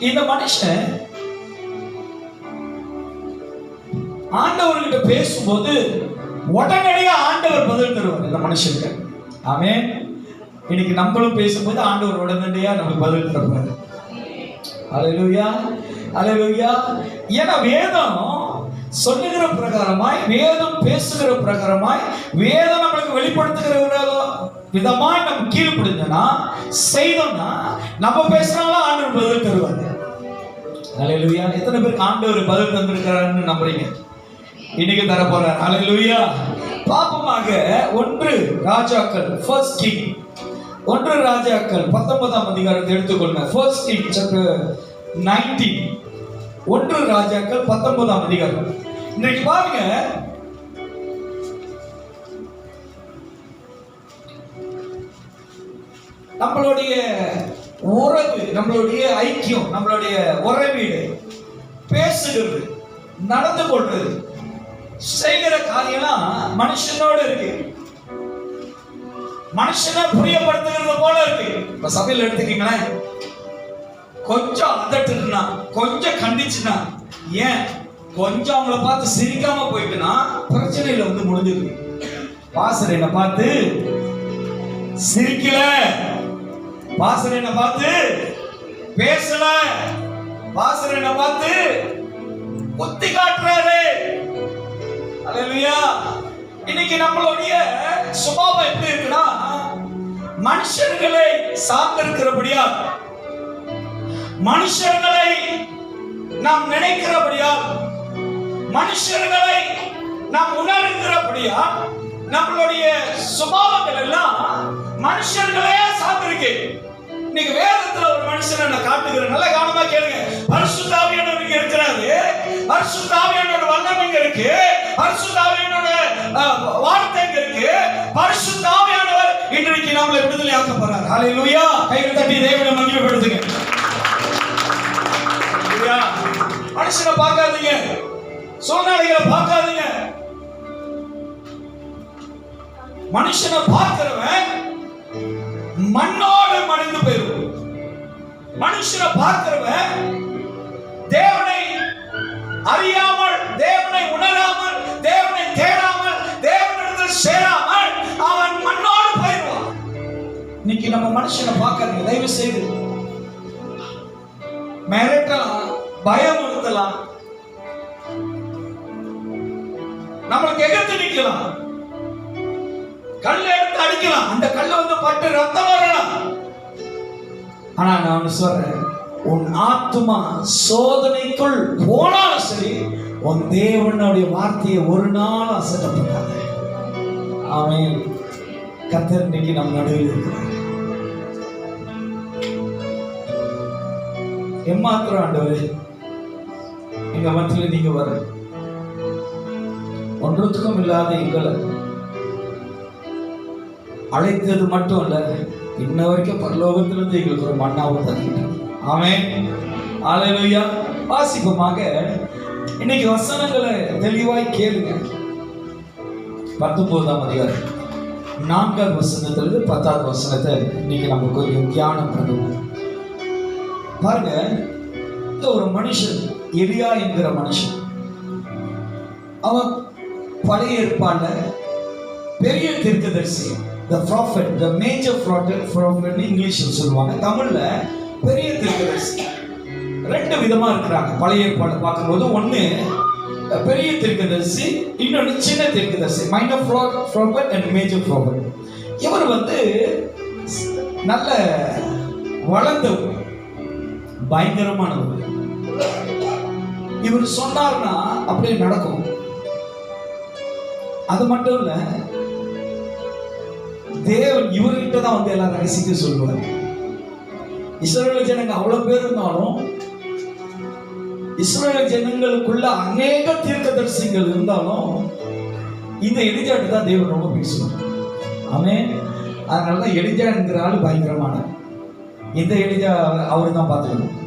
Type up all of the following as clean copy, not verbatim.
இந்த மனுஷன் ஆண்டவர்கிட்ட பேசும்போது உடனடியா ஆண்டவர் பதில் தருவார் இந்த மனுஷனுக்கு. ஆமென். இன்னைக்கு நம்மளும் பேசும்போது ஆண்டவர் உடனடியா நமக்கு பதில் தருவார். அல்லேலூயா, அல்லேலூயா. ஏன்னா வேதம் சொல்லுகிற பிரகாரமாய், வேதம் பேசுகிற பிரகாரமாய், வேதம் நம்மளுக்கு வெளிப்படுத்துகிற விதமாய் நம்ம கீழ்ப்படிஞ்சோம்னா, செய்தோம்னா, நம்ம பேசுறாலும் ஆண்டவர் பதில் தருவார். அல்லேலூயா. எத்தனை பேருக்கு ஆண்டவர் பதில் தந்திருக்கிறாருன்னு நம்புறீங்க? இன்னைக்கு தர போறார். அல்லேலூயா. பாப்பமாக 1 ராஜாக்கள், ஃபர்ஸ்ட் கிங், 1 ராஜாக்கள் 19ஆம் அதிகாரத்தை எடுத்துக்கொள்ளுங்க. ஃபர்ஸ்ட் கிங் சாப்டர் 19, 1 ராஜாக்கள் 19ஆம் அதிகாரம். இன்னைக்கு பாருங்க, நம்மளுடைய உறவு, நம்மளுடைய ஐக்கியம், நம்மளுடைய உறவீடு, பேசுகிறது, நடந்து கொள்றது, செய்கிற காரியம்லாம் மனுஷனோட இருக்கு. மனுஷனை புரியப்படுத்துகிறது போல இருக்கு. இப்ப சபையில் எடுத்துக்கீங்களேன், கொஞ்சம் அதட்டுனா, கொஞ்சம் கண்டிச்சுனா, ஏன் கொஞ்சம் அவங்கள பார்த்து சிரிக்காம போயிட்டுனா பிரச்சனையில வந்து முடிஞ்சிருக்கு. பாஸ்டர் என்ன பார்த்து சிரிக்கல, பாஸ்டர் என்ன பார்த்து பேசல, பாஸ்டர் என்ன பார்த்து குத்தி காட்டுறாரு. அல்லேலூயா. இன்னைக்கு நம்மளுடைய சுபாவம் எப்படி இருக்குன்னா, மனுஷர்களை சார்ந்திருக்கிறபடியா, மனுஷர்களை நாம் நினைக்கிறபடியா, மனுஷர்களை நாம் உணர்கிறபடியா, நம்மளுடைய சுபாவங்கள் எல்லாம் மனுஷர்களே சார்ந்திருக்கு. இன்னைக்கு வேதத்துல ஒரு மனுஷனை நான் காட்டுகிறேன், நல்ல கவனமா கேளுங்க. பரிசுத்த ஆவியானவர் இங்க இருக்கிறாரு, பரிசுத்த ஆவியானவர் வல்லமை இங்க இருக்கு, பரிசுத்த ஆவியானவர் வார்த்தை இங்க இருக்கு. பரிசுத்த ஆவியானவர் இன்றைக்கு நம்மளை விடுதலை ஆக்க போறார். ஹல்லேலூயா. கைகளை தட்டி தேவனை மகிமைப்படுத்துங்க. மனுஷனை பார்க்காதீங்க, சூழ்நிலைகளை பார்க்காதீங்க. மனுஷனை பார்க்கிறவன் மண்ணோடு மடிந்து போயிடும். மனுஷனை பார்க்கிறவன் தேவனை அறியாமல், தேவனை உணராமல், தேவனை தேடாமல், தேவனிடத்தில் சேராமல் அவன் மண்ணோடு போயிடுவான். இன்னைக்கு நம்ம மனுஷனை பார்க்காதீங்க தயவு செய்து. மிரட்டலாம், பயமுறுத்தலாம், நம்மளுக்கு எதிர்த்து நிக்கலாம், கல்ல எடுத்து அடிக்கலாம், அந்த கல்ல வந்து பட்டு ரத்தம் வரலாம். ஆனா நான் சொல்றேன், உன் ஆத்துமா சோதனைக்குள் போனாலும் சரி, உன் தேவனுடைய வார்த்தையை ஒரு நாள் அசட்டப்படாத. ஆமென். கர்த்தர் இன்னைக்கு நம் நடுவில் இருக்கிறார். எம்மாத்திரம் ஆண்டவரே, எங்க மத்தியில் நீங்க வர, ஒன்றுத்துக்கும் இல்லாத எங்களை அழைத்தது மட்டும் இல்ல, இன்ன வரைக்கும் பரலோகத்திலிருந்து எங்களுக்கு ஒரு மன்னாவும் தந்துட்டாங்க. ஆமென். அல்லேலூயா. வாசிப்பமாக இன்னைக்கு வசனங்களை தெளிவாய் கேளுங்க. 19ஆம் அதிகாரம் 4ஆவது வசனத்திலிருந்து 10ஆவது வசனத்தை இன்னைக்கு நம்ம கொஞ்சம் தியானம் பண்ணுவோம். பாருங்க, இந்த ஒரு மனுஷன், எலியா என்கிற மனுஷன், அவன் பழைய ஏற்பாடுல பெரிய தீர்க்கதரிசி, the prophet, the major prophet இங்கிலீஷ்ல சொல்லுவாங்க, தமிழ்ல பெரிய தீர்க்கதரிசி. ரெண்டு விதமா இருக்கிறாங்க பழைய ஏற்பாடு பார்க்கும்போது. ஒன்னு பெரிய தீர்க்கதரிசி, இன்னொன்னு சின்ன தீர்க்கதரிசி, minor prophet and major prophet. இவர் வந்து நல்ல வளர்ந்தவர், பயங்கரமானவர். இவர் சொன்னார்னா அப்படியே நடக்கும். அது மட்டும் இல்ல, தேவன் இவர்கிட்ட தான் வந்து எல்லாரும் ரகசியத்தை சொல்லுவார். இஸ்ரவேல் ஜனங்க அவ்வளவு பேர் இருந்தாலும், இஸ்ரவேல் ஜனங்களுக்குள்ள அநேக தீர்க்கதரிசிகள் இருந்தாலும், இந்த எலிஜாட்ட தான் தேவன் ரொம்ப பேசுவார். ஆமென். அதனாலதான் எலிஜா என்கிற ஆளு பயங்கரமான. இந்த எலிஜா அவரு தான் பார்த்துக்கணும்.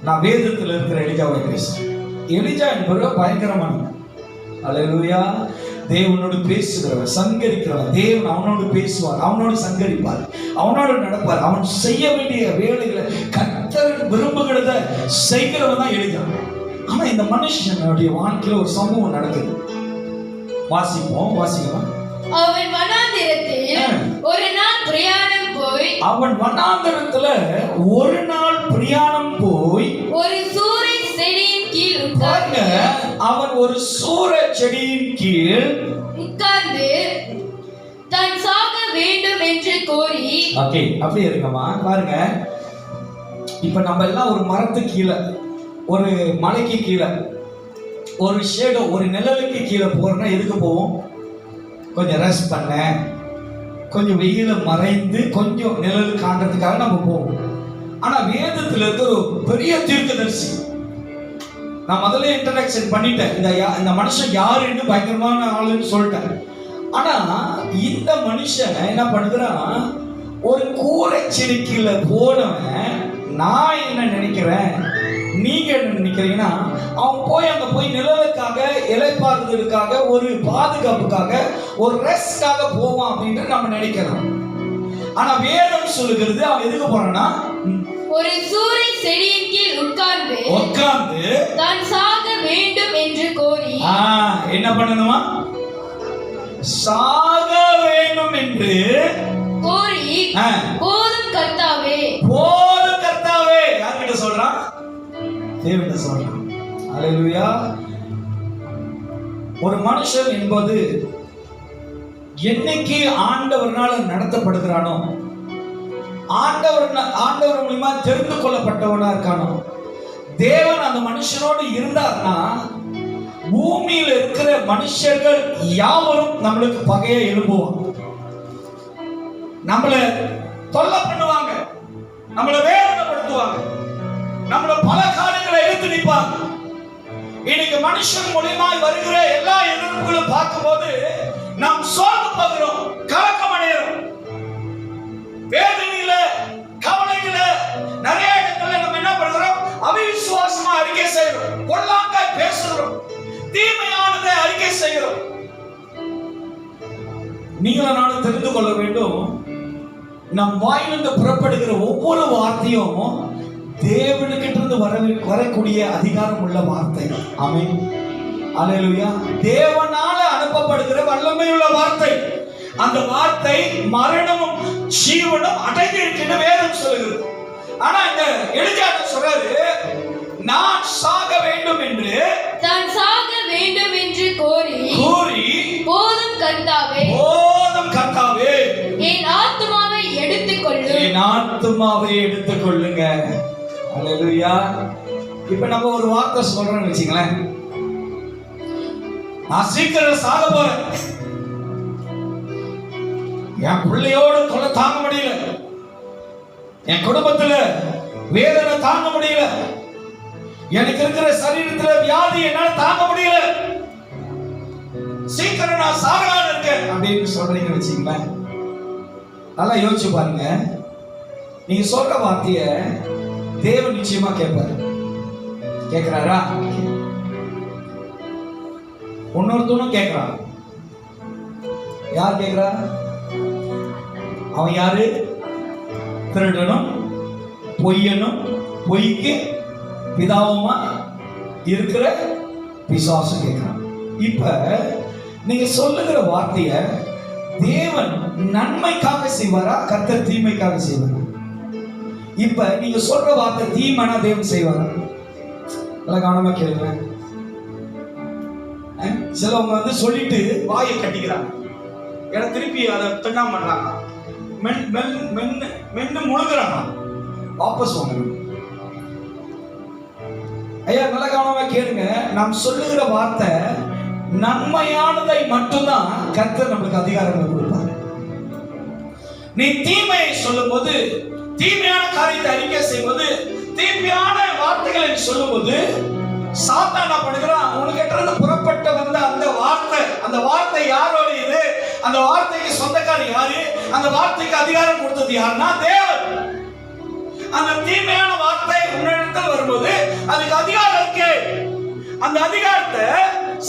நான் வேதத்தில் இருக்கிற எலிஜாவை பேசுறேன். எலிஜா என்பவர் பயங்கரமான. அல்லேலூயா. தேவனோடு பேசுகிறவர், சங்கரிக்கிறவர். தேவன் அவனோடு பேசுவார், அவனோடு சங்கரிப்பார், அவனோடு நடப்பார். அவன் செய்ய வேண்டிய வேலைகளை, கர்த்தர் விரும்புகிறத செய்கிறவன் தான் எளிதா. ஆனா இந்த மனுஷனுடைய வாழ்க்கையில ஒரு சம்பவம் நடக்குது. வாசிக்கலாம். அவன் வனாந்திரத்தில் ஒரு நாள் பிரயாணம் போய் ஒரு சூரை செடியின் கீழ் உட்கார்ந்து அவன் ஒரு சூரை செடியின் கீழ் உட்கார்ந்து தான் சாக வேண்டும் என்று கோரி. ஓகே, அப்படியே இருக்கமா பாருங்க. இப்ப நம்ம எல்லாம் ஒரு மரத்துக்கு கீழே, ஒரு மலைக்கு கீழே, ஒரு ஷேடோ, ஒரு நிழலுக்கு கீழே போறோம்னா எதுக்கு போவோம்? கொஞ்சம் ரெஸ்ட் பண்ண, கொஞ்சம் வெயில மறைந்து கொஞ்சம் நிழல் காண்றதுக்காக நம்ம போவோம். ஆனா வேதத்துல இருக்க ஒரு பெரிய தீர்க்கதரிசி, நான் முதல்ல இன்ட்ரடக்ஷன் பண்ணிட்டேன், இந்த மனுஷன் யாருன்னு பயங்கரமான ஆளுன்னு சொல்லிட்டேன். ஆனா இந்த மனுஷன் என்ன பண்ணுறான், ஒரு கூரை செடிக்குள்ள போனவன், நான் என்ன நினைக்கிறேன், நீங்க என்ன நினைக்கிறீங்கன்னா, அவன் போய் அங்க போய் நிழலுக்காக, இலைப்பாறுதலுக்காக, ஒரு பாதுகாப்புக்காக, ஒரு ரெஸ்ட்காக போவான் அப்படின்ட்டு நம்ம நினைக்கிறோம். ஆனா வேதம் சொல்லுகிறது அவன் எதுக்கு போறான்னா, ஒரு சூரை செடியின் கீழ் உட்கார்ந்து தான் சாக வேண்டும் என்று கோரி. என்ன பண்ணணுமா? சாக வேண்டும் என்று கோரி, போதும் கர்த்தாவே, போதும் கர்த்தாவே. யார்கிட்ட சொல்றான்? தேவன்கிட்ட சொல்றான். அல்லேலூயா. ஒரு மனுஷன் என்பது என்னைக்கு ஆண்டவர்னால நடத்தப்படுகிறானோ, ஆண்டவர் மூலமா தெரிந்து கொள்ளப்பட்டவனா இருக்கானோ, தேவன் அந்த மனுஷனோடு இருந்தார்னா, பூமியில இருக்கிற மனுஷர்கள் யாவரும் நம்மளுக்கு பகையை எழுப்புவாங்க, நம்மள தொல்லை பண்ணுவாங்க, நம்மள வேதனைப்படுத்துவாங்க, நம்மள பல காரியங்களை எடுத்து நிற்பாங்க. இன்னைக்கு மனுஷன் மூலமாய் வருகிற எல்லா எதிர்ப்புகளும் பார்க்கும்போது நாம் சோர்ந்து போகிறோம், கலக்கம் அடைகிறோம், வேதனையில, கவலையில, நிறைய இடத்துல நம்ம என்ன பண்றோம்? அவிசுவாசமா அறிக்கை செய்கிறோம், பொல்லாங்காய் பேசுகிறோம், தீமையானதை அறிக்கை செய்கிறோம். நீங்களும் நானும் தெரிந்து கொள்ள வேண்டும், நம் வாயிலிருந்து புறப்படுகிற ஒவ்வொரு வார்த்தையும் தேவனுக்கிட்ட இருந்து வரக்கூடிய அதிகாரம் உள்ள வார்த்தை. ஆமென். அல்லேலூயா. தேவனால அனுப்பப்படுகிற வல்லமை உள்ள வார்த்தை. அந்த வார்த்தை மரணமும் ஜீவனும் அடங்கி இருக்கின்ற வேதம் சொல்லுகிறது. ஆனா இந்த எலியாசர் சொல்றாரு, நான் சாக வேண்டும் என்று, தான் சாக வேண்டும் என்று கோரி, போதும் கர்த்தாவே, போதும் கர்த்தாவே, என் ஆத்துமாவை எடுத்துக்கொள்ளும், என் ஆத்துமாவை எடுத்துக்கொள்ளுங்க. அல்லேலூயா. இப்ப நம்ம ஒரு வார்த்தை சொல்றோம்னு வச்சுங்களேன், நான் சீக்கிரம் சாக போறேன், என் பிள்ளையோட தொலை தாங்க முடியல, என் குடும்பத்துல வேதனை தாங்க முடியல, எனக்கு இருக்கிற சரீரத்துல வியாதி என்னால தாங்க முடியல, சீக்கிரம் நான் சாகலான்னு இருக்கேன் அப்படின்னு சொல்றீங்க வச்சுங்களேன். நல்லா யோசிச்சு பாருங்க. நீங்க சொல்ற வார்த்தைய தேவன் நிச்சயமா கேட்பாரு. கேட்கிறாரா? இன்னொருத்தனும் கேட்கிறான். யார் கேட்கிறா? அவன் யாரு? திருடனும் பொய்யனும் பொய்க்கு பிதாவுமா இருக்கிற பிசாசு கேட்கிறான். இப்ப நீங்க சொல்லுகிற வார்த்தைய தேவன் நன்மைக்காக செய்வாரா, கர்த்தர் தீமைக்காக செய்வாரா? இப்ப நீங்க சொல்ற வார்த்தை தீமைனா தேவன் செய்வாரா? எல்லாம் கவனமா கேளுங்க. சிலவங்க வந்து சொல்லிட்டு வாயை கட்டிக்கிறாங்க, ஏன்னா திருப்பி அதை பெண்ணா பண்றாங்க, மென்னு முழுங்குறாங்க, வாபஸ் வாங்க. ஐயா நல்ல கவனமா கேளுங்க. நாம் சொல்லுகிற வார்த்தை நன்மையானதை மட்டும்தான் கர்த்தர் நம்மளுக்கு அதிகாரங்களை கொடுப்பார். நீ தீமையை சொல்லும் போது, தீமையான காரியத்தை அறிக்கை செய்வது, தீமையான வார்த்தைகளை சொல்லும் போது சாத்தான் என்ன பண்ணுகிறான்? உனக்கிட்ட இருந்து புறப்பட்டு வந்த அந்த வார்த்தை யாரோடையது? அந்த வார்த்தைக்கு சொந்தக்காரர் யாரு? அந்த வார்த்தைக்கு அதிகாரம் கொடுத்தது யாருன்னா தேவன். அந்த தீமையான வார்த்தை உன்னிடத்தில் வரும்போது அதுக்கு அதிகாரம் இருக்கு. அந்த அதிகாரத்தை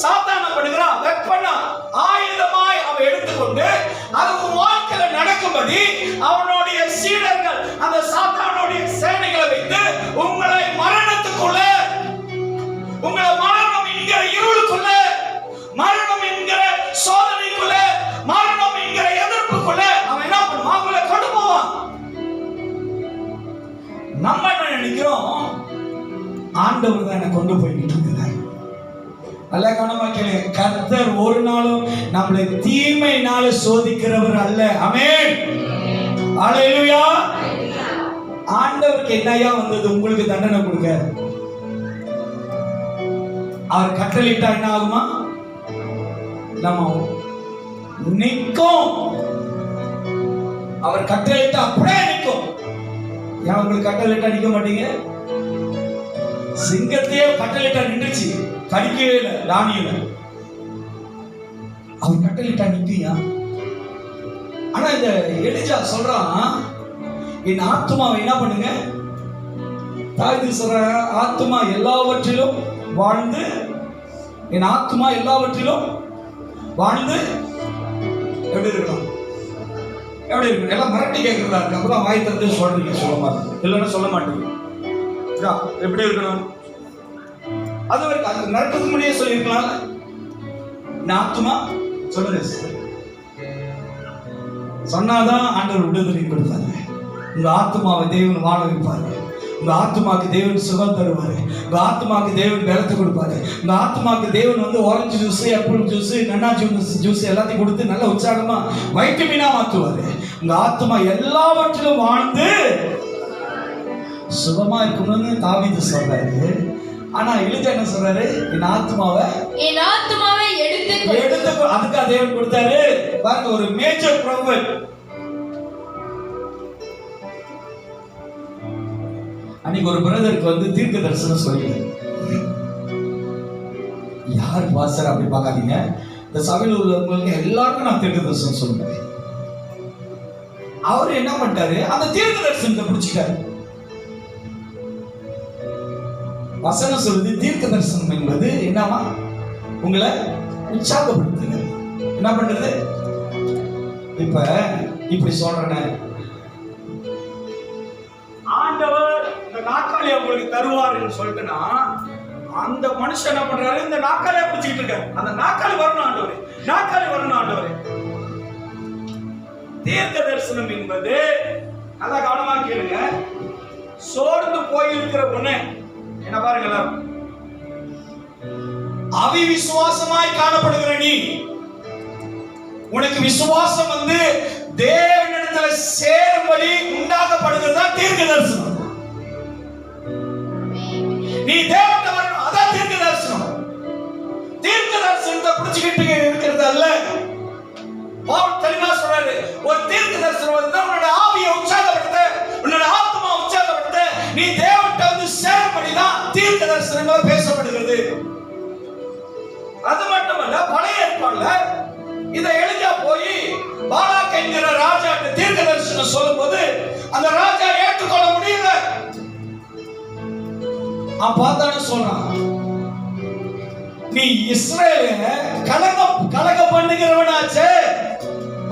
சாத்தான பண்ணுகிறான், வெப்பனா ஆயுதமாய் அவன் எடுத்துக்கொண்டு அது வாழ்க்கையில நடக்கும்படி அவனுடைய சீடர்கள் அந்த சாத்தானுடைய சேனைகளை வைத்து உங்களை மரணத்துக்கு ஆண்டவர் தான் என்னை கொண்டு போய்கிட்டு இருக்கிறார். நல்ல கவனமா கேளுங்க. கர்த்தர் ஒரு நாளும் நம்மளை தீமையினால சோதிக்கிறவர் அல்ல. ஆமென். ஹல்லேலூயா. ஆண்டவருக்கு என்னையா வந்தது உங்களுக்கு தண்டனை கொடுக்க? அவர் கட்டளையிட்டா என்ன ஆகுமா? நம்ம நிற்கும். அவர் கட்டளையிட்டா அப்படியே நிற்கும். ஏன் உங்களுக்கு கட்டளையிட்டா நிற்க மாட்டீங்க? சிங்கத்தையே கட்டளையிட்டா நின்றுச்சு, கடிக்கவே இல்லை, ராணியில. அவர் கட்டளையிட்டா நிற்கியா? ஆனா இந்த எலிஜா சொல்றான், என் ஆத்துமாவை என்ன பண்ணுங்க? தாவீது சொல்ற, ஆத்துமா எல்லாவற்றிலும் வாழ்ந்து, என் ஆத்துமா எல்லாவற்றிலும் வாழ்ந்து எப்படி இருக்கணும்? எப்படி இருக்கணும்? எல்லாம் மிரட்டி கேட்கறதா இருக்கு. அப்புறம் வாய் திறந்து சொல்றீங்க, சொல்ல மாட்டீங்க, இல்லைன்னு சொல்ல மாட்டீங்க. எப்படி இருக்கணும்? அது வரைக்கும் அது மிரட்டுறதுக்கு முன்னாடியே சொல்லியிருக்கலாம். என் ஆத்துமா சொல்லுங்க, சொன்னாதான் ஆண்டவர் விடுதலை கொடுப்பாரு. உங்க ஆத்மாவை தேவன் வாழ வைப்பாரு. உங்க ஆத்மாக்கு தேவன் சுகம் தருவாரு. உங்க ஆத்மாக்கு தேவன் பலத்தை கொடுப்பாரு. உங்க ஆத்மாக்கு தேவன் வந்து ஆரஞ்சு ஜூஸ், ஆப்பிள் ஜூஸ், நன்னா ஜூஸ் எல்லாத்தையும் கொடுத்து நல்ல உற்சாகமா வைட்டமினா மாற்றுவாரு. உங்க ஆத்மா எல்லாவற்றிலும் வாழ்ந்து சுகமா இருக்கணும்னு தாவீது சொல்றாரு. ஆனா எலிஜா என்ன சொல்றாரு? என் ஆத்மாவை எடுத்து அதுக்காக தேவன் கொடுத்தாரு. பாருங்க, ஒரு மேஜர் ப்ராப்ளம். அன்னைக்கு ஒரு பிரதருக்கு வந்து தீர்க்க தரிசனம் சொல்லிடுது. யார் பாஸ்டர் அப்படி பார்க்காதீங்க, இந்த சபையில் உள்ளவங்களுக்கு எல்லாருக்கும் நான் தீர்க்க தரிசனம் சொல்லுவேன். அவரு என்ன பண்ணிட்டாரு? அந்த தீர்க்க தரிசனத்தை பிடிச்சிட்டாரு. வசனம் சொல்லுது, தீர்க்க தரிசனம் என்பது என்னவா? உங்களை உற்சாகப்படுத்துங்க. என்ன பண்றது? இப்ப இப்படி சொல்றேன், ஆண்டவர் இந்த நாட்காலியை உங்களுக்கு தருவாருன்னு சொல்லிட்டுனா, அந்த மனுஷன் என்ன பண்றாரு? இந்த நாட்காலியை பிடிச்சிட்டு இருக்காரு. அந்த நாட்காலி வரணும் ஆண்டவரே, நாட்காலி வரணும் ஆண்டவரே. தீர்க்க தரிசனம் என்பது, நல்லா கவனமா கேளுங்க, சோர்ந்து போயிருக்கிற பொண்ணு என்ன பாருங்க, எல்லாரும் அவிவிசுவாசமாய் காணப்படுகிற நீ, உனக்கு விசுவாசம் வந்து தேவனிடத்துல சேரும்படி உண்டாக்கப்படுகிறதா தீர்க்க தரிசனம். நீ தேவன்கிட்ட வரணும், அதான் தீர்க்க தரிசனம். தீர்க்க தரிசனத்தை பிடிச்சுக்கிட்டு இருக்கிறது அல்ல. பவுல் தெளிவா சொல்றாரு, ஒரு தீர்க்க தரிசனம் வந்து உன்னோட ஆவியை உற்சாகப்படுத்த, உன்னோட ஆத்மா உற்சாகப்படுத்த, நீ தேவன்கிட்ட வந்து சேரும்படிதான் தீர்க்க தரிசனங்கள் பேசப்படுகிறது. அது மட்டுமல்ல, பழைய ஏற்பாடுல இதை எலிஜா போய் பாலாக் என்கிற ராஜா தீர்க்க தரிசனம் சொல்லும் போது அந்த ராஜா ஏற்றுக்கொள்ள முடியல. பார்த்தான்னு சொல்றான், நீ இஸ்ரேல கலக பண்ணுகிறவனாச்சே.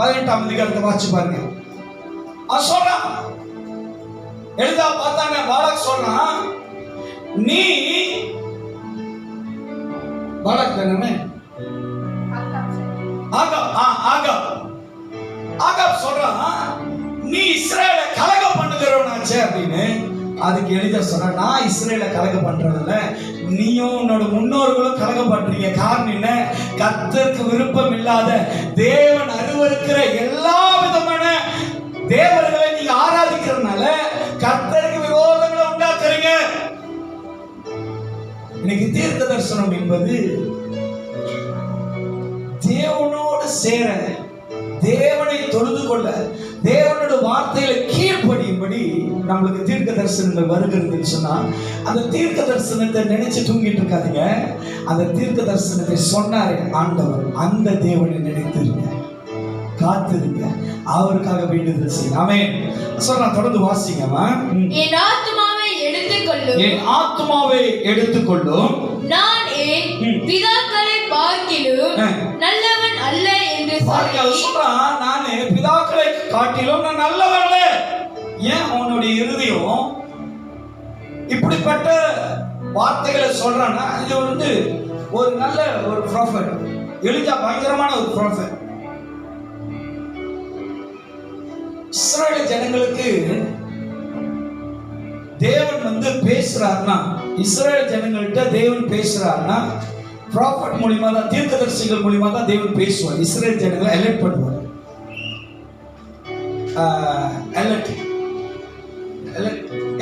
18ஆம் அதிகாரத்தை வாசிச்சு பாருங்க. சொல்றான், எலிஜா பார்த்தாங்க, பாலாக் சொல்றான், நீ பாலாக் தானே? ஆகாப் சொல்றான், நீ இஸ்ரேலை கலக பண்ணுகிறவனாச்சே அப்படின்னு. அதுக்கு எலிஜா சொல்ற, நான் இஸ்ரேலை கலக பண்றதில்ல, நீயும் உன்னோட முன்னோர்களும் கலக பண்றீங்க. காரணம் என்ன? கர்த்தருக்கு விருப்பம் இல்லாத, தேவன் அருவருக்கிற எல்லா விதமான தேவர்களை நீங்க ஆராதிக்கிறதுனால கர்த்தருக்கு விரோதங்களை உண்டாக்குறீங்க. இன்னைக்கு தீர்க்க தரிசனம் என்பது தேவனோடு சேர, தேவனை தொழுது கொள்ள, தேவனோட வார்த்தையில கீழ்ப்படியும்படி நம்மளுக்கு தீர்க்க தரிசனங்கள் வருகிறதுன்னு சொன்னா, அந்த தீர்க்க தரிசனத்தை நினைச்சு தூங்கிட்டு இருக்காதீங்க. அந்த தீர்க்க தரிசனத்தை சொன்னாரே ஆண்டவர், அந்த தேவனை நினைத்திருங்க, காத்திருங்க, அவருக்காக வேண்டுதல் செய்யுங்க. ஆமென். சொல்றேன், தொடர்ந்து வாசிங்கம்மா. என் ஆத்துமாவை எடுத்துக்கொள்ளும், என் ஆத்துமாவை எடுத்துக்கொள்ளும், நான் என் பிதாக்களை பார்க்கிலும் நல்லவன் அல்ல என்று சொல்றான். நானே பிதாக்களை காட்டிலும் நான் நல்லவன் அல்ல. ஏன் அவனுடைய இருதயம் இப்படிப்பட்ட வார்த்தைகளை சொல்றான்னா, இது வந்து ஒரு நல்ல ஒரு ப்ராஃபட். எலிஜா பயங்கரமான ஒரு ப்ராஃபட். இஸ்ரவேல் ஜனங்களுக்கு தேவன் வந்து பேசுறாருன்னா, இஸ்ரவேல் ஜனங்கள்கிட்ட தேவன் பேசுறாருன்னா ப்ராஃபட் மூலியமா தான், தீர்க்கதரிசிகள் மூலியமா தான் தேவன் பேசுவார். இஸ்ரவேல் ஜனங்களை எலெக்ட் பண்ணுவார்.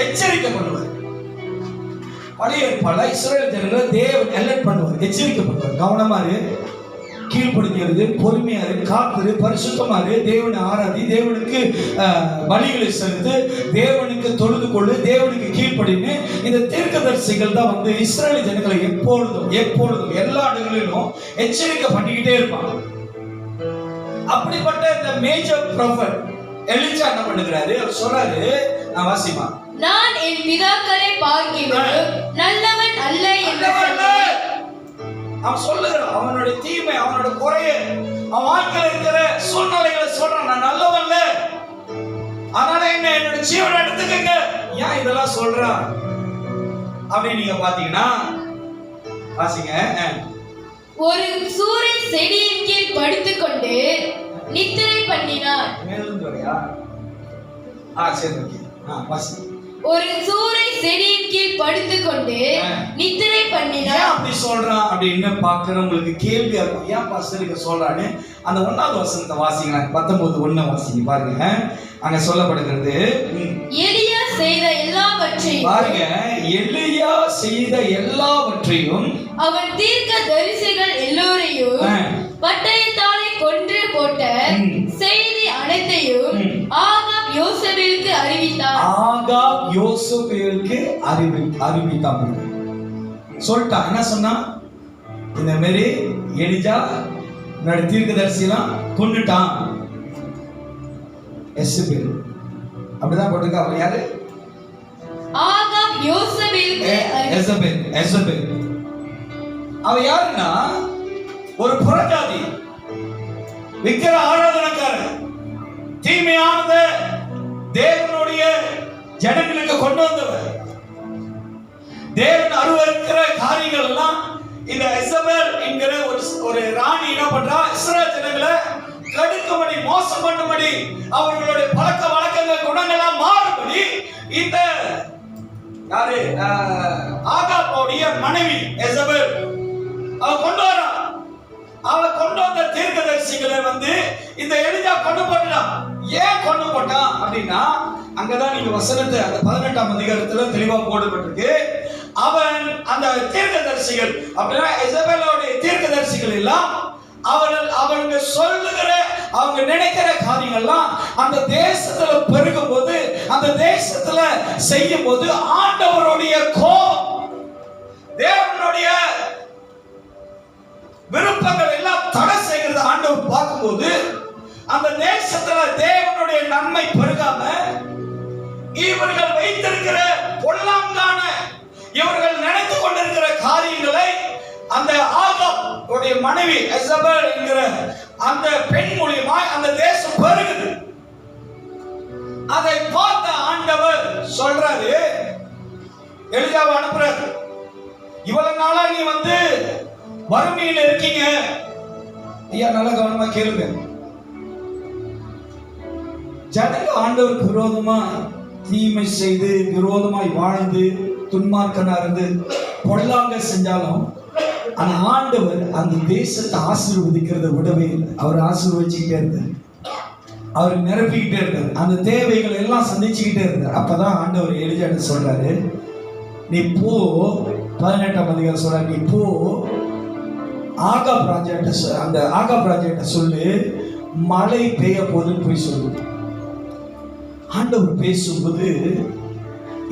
எச்சரிக்கை பண்ணுவார். பழைய ஏற்பாடுல இஸ்ரவேல் ஜனங்களை தேவன் எலெக்ட் பண்ணுவார், எச்சரிக்கை பண்ணுவார். கவனமா இரு, கீழ்ப்படுகிறது, பொறுமையா இரு, காத்துரு, பரிசுத்தமா இரு, தேவனை ஆராதி, தேவனுக்கு பலிகளை செலுத்து, தேவனுக்கு தொழுது கொள்ளு, தேவனுக்கு கீழ்ப்படின்னு இந்த தீர்க்கதரிசிகள் தான் வந்து இஸ்ரவேல் ஜனங்களை எப்பொழுதும் எல்லா இடங்களிலும் எச்சரிக்கை பண்ணிக்கிட்டே இருப்பாங்க. அப்படிப்பட்ட இந்த மேஜர் ப்ராஃபட் எலிசா என்ன பண்ணுகிறாரு? அவர் சொல்றாரு, நான் வாசிமா, நான் என் பிதாக்களை பார்க்கிறேன் நல்லவன் அல்ல என்று அவன் சொல்லுகிறான். அவனுடைய தீமை, அவனோட குறைய, அவன் வாழ்க்கையில இருக்கிற சூழ்நிலைகளை சொல்றான். நான் நல்லவன் இல்ல, அதனால என்ன என்னோட ஜீவனை எடுத்துக்கங்க. ஏன் இதெல்லாம் சொல்றான் அப்படின்னு நீங்க பாத்தீங்கன்னா வாசிங்க. ஒரு சூரியன் செடியின் கீழ் படுத்துக்கொண்டு நித்திரை பண்ணினார். மேலும் வரையா? சரி, ஓகே. வாசி. ஒரு சூரியன் செடியின் கீழ் படுத்துக்கொண்டு நித்திரை பண்ணினார். அப்படி சொல்றான் அப்படின்னு பார்க்கிறவங்களுக்கு கேள்வியா இருக்கும். ஏன் பாஸ்டர் சொல்றான்னு அந்த 1வது வசனத்தை வாசிங்க. 19:1 வாசிங்க பாருங்க. அங்க சொல்லப்படுகிறது, எலியா செய்த எல்லாவற்றையும் பாருங்க, எலியா செய்த எல்லாவற்றையும் அவன் தீர்க்கதரிசிகள் எல்லோரையும் பட்டயத்தாலே கொன்று போட்ட செய்தி அனைத்தையும் ஆகாப் யோசேபேலுக்கு அறிவித்தான். ஆகாப் யோசேபேலுக்கு அறிவித்தான். சொல்லிட்டான். என்ன சொன்னா? இந்த மாதிரி எலிஜா தீர்க்கதரிசிலாம் கொண்டுட்டான். எசபேல் அப்படிதான் போட்டிருக்கா. அவன் யாரு? ஆகாப் யோசேபேலுக்கு எசபேல். அவ யாருன்னா ஒரு புறஜாதி, விக்கிர ஆராதனைக்காரர், தீமையானத தேவனுடைய ஜனங்களுக்கு கொண்டு வந்தவர். தேவன் அருவருக்கிற காரியங்கள் எல்லாம் இந்த எசபேல் என்கிற ஒரு ராணி என்ன பண்றா? இஸ்ரவேல் ஜனங்களை கடுக்கும்படி, மோசம் பண்ணும்படி, அவர்களுடைய பழக்க வழக்கங்கள் குணங்கள்லாம் மாறும்படி இந்த யாரு ஆகாபோடைய மனைவி எசபேல் அவ கொண்டு வரா. அவ கொண்டு வந்த தீர்க்கதரிசிகளை வந்து இந்த எலிஜா கொண்டு போட்டான். ஏன் கொண்டு போட்டான் அப்படின்னா, அங்கதான் நீங்க வசனத்தை அந்த 18ஆம் அதிகாரத்துல தெளிவா போடப்பட்டிருக்கு. அவன் அந்த தீர்க்கதரிசிகள் அப்படின்னா எசபேலோடைய தீர்க்கதரிசிகள் எல்லாம் அவங்க சொல்லுகிற, அவங்க நினைக்கிற காரியங்கள்லாம் அந்த தேசத்துல பெருகும் போது, அந்த தேசத்துல செய்யும் போது ஆண்டவருடைய கோபம், தேவனுடைய விருப்பங்கள் எல்லாம் தடை செய்கிறது ஆண்டவர் பார்க்கும்போது, அந்த தேசத்துல தேவனுடைய நன்மை பெருகாம இவர்கள் வைத்திருக்கிற பொல்லாங்கான, இவர்கள் நினைத்து கொண்டிருக்கிற காரியங்களை அந்த ஆகாப் உடைய மனைவி எசபேல் என்கிற அந்த பெண் மூலியமா அந்த தேசம் பெருகுது. அதை பார்த்த ஆண்டவர் சொல்றாரு, எலியாவை அனுப்புறாரு, இவ்வளவு நாளா நீ வந்து வறுமையில இருக்கீங்க. ஐயா நல்லா கவனமா கேளுங்க. ஜனங்க ஆண்டவருக்கு விரோதமா தீமை செய்து, விரோதமாய் வாழ்ந்து, துன்மார்க்கனா இருந்து பொல்லாங்க செஞ்சாலும் அந்த ஆண்டவர் அந்த தேசத்தை ஆசீர்வதிக்கிறத விடவே இல்லை. அவர் ஆசீர்வதிச்சுக்கிட்டே இருந்தார், அவர் நிரப்பிக்கிட்டே இருந்தார், அந்த தேவைகள் எல்லாம் சந்திச்சுக்கிட்டே இருந்தார். அப்பதான் ஆண்டவர் எலியாட்ட சொல்றாரு, நீ போ, 18ஆம் அதிகாரம் சொல்ற, நீ போ ஆகாப் ராஜாட்ட, அந்த ஆகாப் ராஜாட்ட சொல்லு, மழை பெய்ய போதுன்னு போய் சொல்லு. ஆண்டவர் பேசும்போது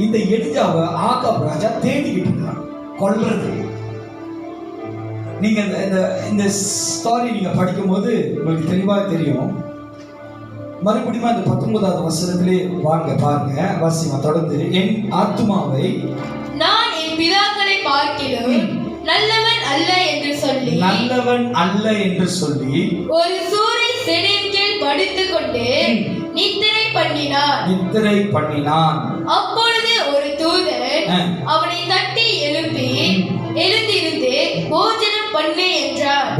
இந்த எலியாவை ஆகாப் ராஜா தேடிக்கிட்டு இருக்கான் கொல்றது. நீங்க இந்த ஸ்டோரி நீங்க படிக்கும் போது உங்களுக்கு தெளிவாக தெரியும். மறுபடியும் அந்த 19ஆவது வசனத்திலே வாங்க பாருங்க, வாசிமா தொடர்ந்து. என் ஆத்துமாவை நான் என் பிதாக்களை பார்க்கிறேன் நல்லவன் அல்ல என்று சொல்லி ஒரு சூரியன் செடியின் கீழ் படுத்துக்கொண்டு நித்திரை பண்ணினான். அப்பொழுது ஒரு தூதன் அவனை தட்டி எழுந்திருந்து போஜனம் பண்ணு என்றார்.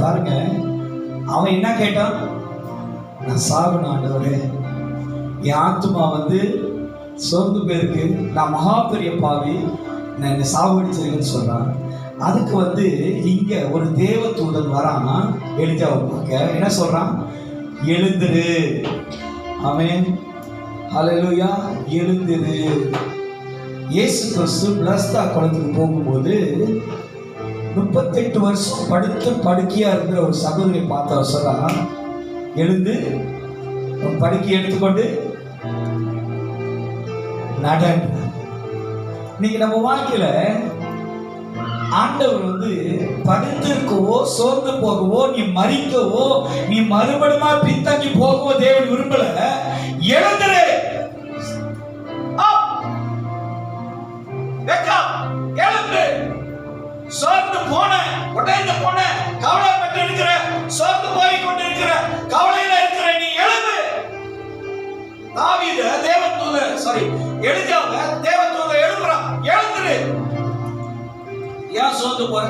பாருங்க, அவன் என்ன கேட்டான்? நான் சாகணும் ஆண்டவரே, என் ஆத்துமா வந்து சோர்ந்து போயிருக்கு, நான் மகா பெரிய பாவி, நான் என்னை சாவடிச்சிருக்கேன்னு சொல்றான். அதுக்கு வந்து இங்க ஒரு தேவ தூதன் வரான் எலிஜாவை பார்க்க. என்ன சொல்றான்? எழுந்துரு. ஆமென், ஹல்லேலூயா. எழுந்துரு. இயேசு கிறிஸ்து பிளஸ்தா குளத்துக்கு போகும்போது 38 வருஷம் படுத்து படுக்கையா இருக்கிற ஒரு சகோதரியை பார்த்து அவர் சொல்றான், எழுந்து உன் படுக்கையை எடுத்துக்கொண்டு நட. இன்னைக்கு நம்ம வாழ்க்கையில ஆண்டவர் வந்து படுத்திருக்கவோ சோர்ந்து போகவோ நீ மறிக்கவோ நீ மறுபடியும் பின்தங்கி போகவோ தேவன் விரும்பல. எழுந்துரு. எழுந்து. சோர்ந்து போன, உடைந்து போன, கவலைப்பட்டு இருக்கிற, சோர்ந்து போய் கொண்டு இருக்கிற, கவலையில இருக்கிற நீ எழுந்து. தாவீது எலிஜாவை தேவதூத எழுப்புறான், எழுந்துரு. ஏன் சோர்ந்து போற?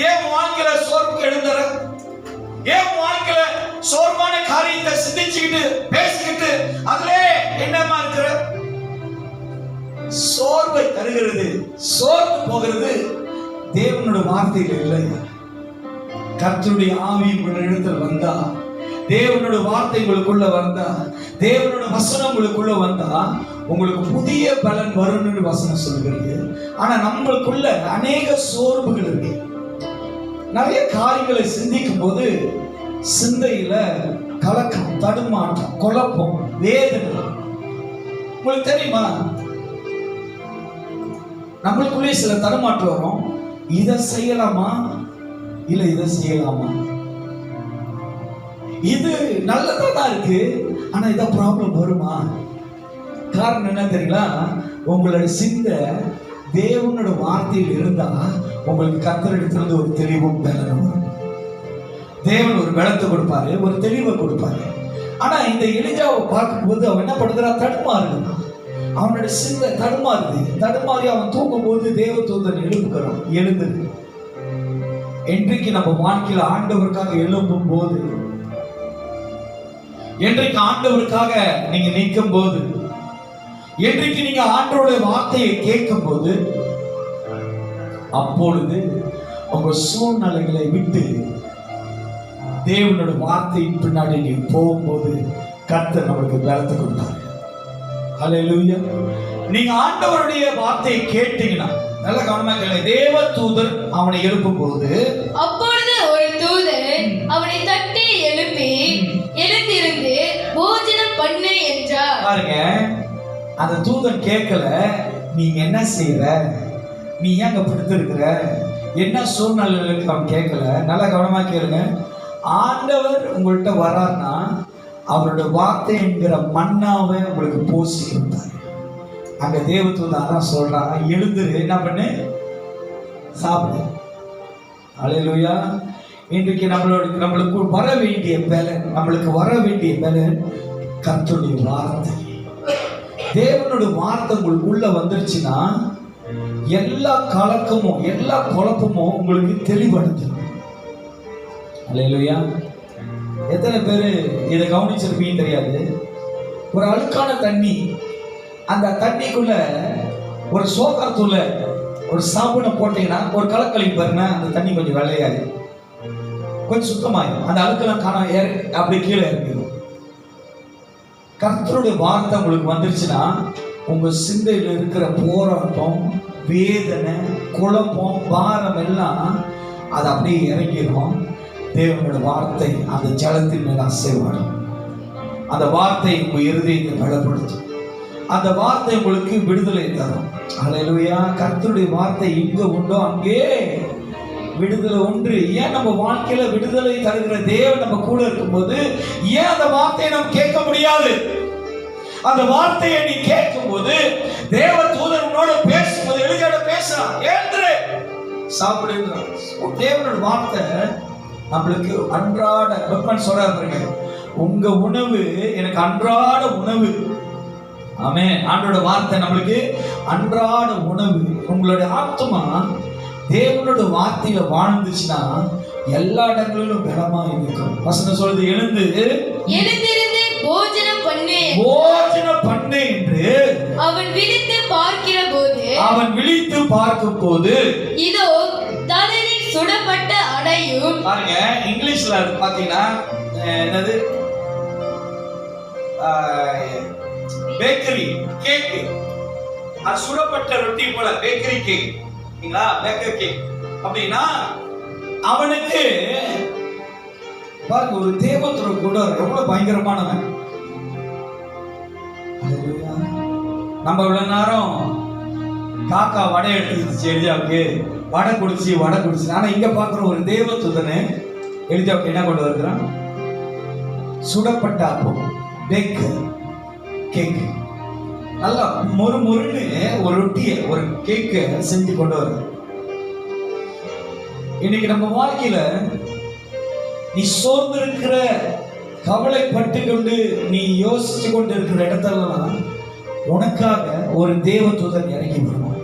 ஏன் வாழ்க்கையில சோர்வுக்கு எழுந்துற? ஏன் வாழ்க்கையில சோர்வான காரியத்தை சிந்திச்சுக்கிட்டு பேசிக்கிட்டு அதிலே என்னமா இருக்கிற? சோர்வை தருகிறது, சோர்ந்து போகிறது தேவனுடைய வார்த்தையில் இல்லை. கர்த்தருடைய ஆவி உங்கள் இடத்தில் வந்தா, தேவனுடைய வார்த்தை உங்களுக்குள்ள வந்தா, தேவனுடைய வசனம் உங்களுக்குள்ள வந்தா உங்களுக்கு புதிய பலன் வரும்னு வசனம் சொல்கிறது. ஆனா நம்மளுக்குள்ள அநேக சோர்வுகள் இருக்கு. நிறைய காரியங்களை சிந்திக்கும் போது சிந்தையில கலக்கம், தடுமாற்றம், குழப்பம், வேதனை. உங்களுக்கு தெரியுமா, நம்மளுக்குள்ளே சில தடுமாற்றம் வரும். இதை செய்யலாமா இல்ல இதை செய்யலாமா? இது நல்லதா தான் இருக்கு, ஆனா இத ப்ராப்ளம் வருமா? காரணம் என்ன தெரியுங்களா? உங்களோட சிந்தை தேவனோட வார்த்தையில் இருந்தா உங்களுக்கு கர்த்தரிடத்திலிருந்து ஒரு தெளிவும் பலனும் வரும். தேவன் ஒரு பலத்தை கொடுப்பாரு, ஒரு தெளிவை கொடுப்பாரு. ஆனா இந்த எலிஜாவை பார்க்கும்போது அவன் என்ன பண்ணுறான்? தடுமாறுகிறான். அவனுடைய சிந்தை தடுமாறி அவன் தூங்கும் போது தேவதூதன் எழுப்புகிறான், எழுந்து. என்றைக்கு நம்ம வாழ்க்கையில ஆண்டவருக்காக எழும்பும் போது, என்றைக்கு ஆண்டவருக்காக நீங்க நிற்கும் போது, என்றைக்கு நீங்க ஆண்டவருடைய வார்த்தையை கேட்கும் போது, அப்பொழுது உங்க சூழ்நிலைகளை விட்டு தேவனோட வார்த்தையின் பின்னாடி நீங்க போகும்போது கர்த்தர் நம்மளுக்கு பலத்தை கொடுத்தாரு. ஹல்லேலூயா. நீங்க ஆண்டவருடைய வார்த்தையை கேட்டீங்கன்னா நல்ல கவனமா கேளுங்க. தேவ தூதர் அவனை எழுப்பும் போது, அப்பொழுது ஒரு தூதன் அவனை தட்டி எழுப்பி, எழுந்திருந்து போஜனம் பண்ணு என்றார். பாருங்க, அந்த தூதன் கேட்கல, நீங்க என்ன செய்யற, நீ ஏன் அங்க படுத்திருக்கிற, என்ன சூழ்நிலைகளுக்கு அவன் கேட்கல. நல்ல கவனமா கேளுங்க. ஆண்டவர் உங்கள்கிட்ட வரார்னா அவருடைய வார்த்தை என்கிற மன்னாவை உங்களுக்கு போசி கொடுத்தாரு. அங்க தேவதூதன் அதான் சொல்றான், எழுந்துரு, என்ன பண்ணு, சாப்பிடு. ஹல்லேலூயா. இன்றைக்கு நம்மளுக்கு வர வேண்டிய பலன், நம்மளுக்கு வர வேண்டிய பலன் கர்த்தருடைய வார்த்தை. தேவனுடைய வார்த்தை உங்களுக்குள்ள வந்துருச்சுன்னா எல்லா கலக்கமும் எல்லா குழப்பமும் உங்களுக்கு தெளிவடைஞ்சிடும். ஹல்லேலூயா. எத்தனை பேர் இதை கவனிச்சிருப்பீங்க தெரியாது. ஒரு அழுக்கான தண்ணி, அந்த தண்ணிக்குள்ள ஒரு சோகாரத்துள்ள ஒரு சாபனை போட்டீங்கன்னா ஒரு கலக்கலி பாருங்க, அந்த தண்ணி கொஞ்சம் வெள்ளையாது, கொஞ்சம் சுத்தமாயிடும், அந்த அழுக்கெல்லாம் காண அப்படி கீழே இறங்கிடும். கர்த்தருடைய வார்த்தை உங்களுக்கு வந்துருச்சுன்னா உங்க சிந்தையில் இருக்கிற போராட்டம், வேதனை, குழப்பம், பாரம் எல்லாம் அது அப்படியே இறங்கிடும். தேவனோட வார்த்தை அந்த ஜலத்தின் மேல் அசைவாடும். அந்த வார்த்தை உங்க இருதயத்தை பலப்படுத்தும். அந்த வார்த்தை உங்களுக்கு விடுதலை தரும். ஹல்லேலூயா. கர்த்தருடைய வார்த்தை எங்க உண்டோ அங்கே விடுதலை ஒன்று. ஏன் நம்ம வாழ்க்கையில விடுதலை தருகிற தேவன் நம்ம கூட இருக்கும்போது ஏன் அந்த வார்த்தையை நம்ம கேட்க முடியாது? அந்த வார்த்தையை நீ கேட்கும் போது தேவ தூதன் உன்னோட பேசும்போது, எலியாவோட பேசுறான், எழுந்துரு, சாப்பிடுங்கிறான். தேவனோட வார்த்தை நம்மளுக்கு அன்றாட பக்மன் சொல்றாரு, உங்க உணவு எனக்கு அன்றாட உணவு. ஆமென். ஆண்டோட வார்த்தை நம்மளுக்கு அன்றாட உணவு. உங்களுடைய ஆத்மா தேவனோட வார்த்தையில வாழ்ந்துச்சுன்னா எல்லா இடங்களிலும் பலமா இருக்கும். வசனம் சொல்லுது, எழுந்திருந்து போஜனம் பண்ணு என்று அவன் விழித்து பார்க்கும் போது இதோ தலையில் சுடப்பட்ட அடையும். பாருங்க, இங்கிலீஷ்ல அது பாத்தீங்கன்னா என்னது, பேக்கரி கேக், அது சுடப்பட்ட ரொட்டி போல பேக்கரி கேக், பேக்கரி கேக் அப்படின்னா அவனுக்கு பாருங்க ஒரு தேவதூதன் கூட எவ்வளவு பயங்கரமானவன். நம்ம இவ்வளவு நேரம் காக்கா வடை எடுத்துக்கிச்சு எலியாவுக்கு, வடை குடிச்சு. ஆனா இங்க பாக்குற ஒரு தேவதூதனை எலியாவுக்கு என்ன கொண்டு வருகிறான்? சுடப்பட்ட அப்பம், கேக், நல்லா மொறுன்னு ஒரு ரொட்டியை, ஒரு கேக்கை செஞ்சு கொண்டு வர. இன்னைக்கு நம்ம வாழ்க்கையில நீ சோர்ந்து இருக்கிற, கவலைப்பட்டு கொண்டு நீ யோசிச்சு கொண்டு இருக்கிற இடத்தெல்லாம் உனக்காக ஒரு தேவதூதன் இறங்கி வருவான்.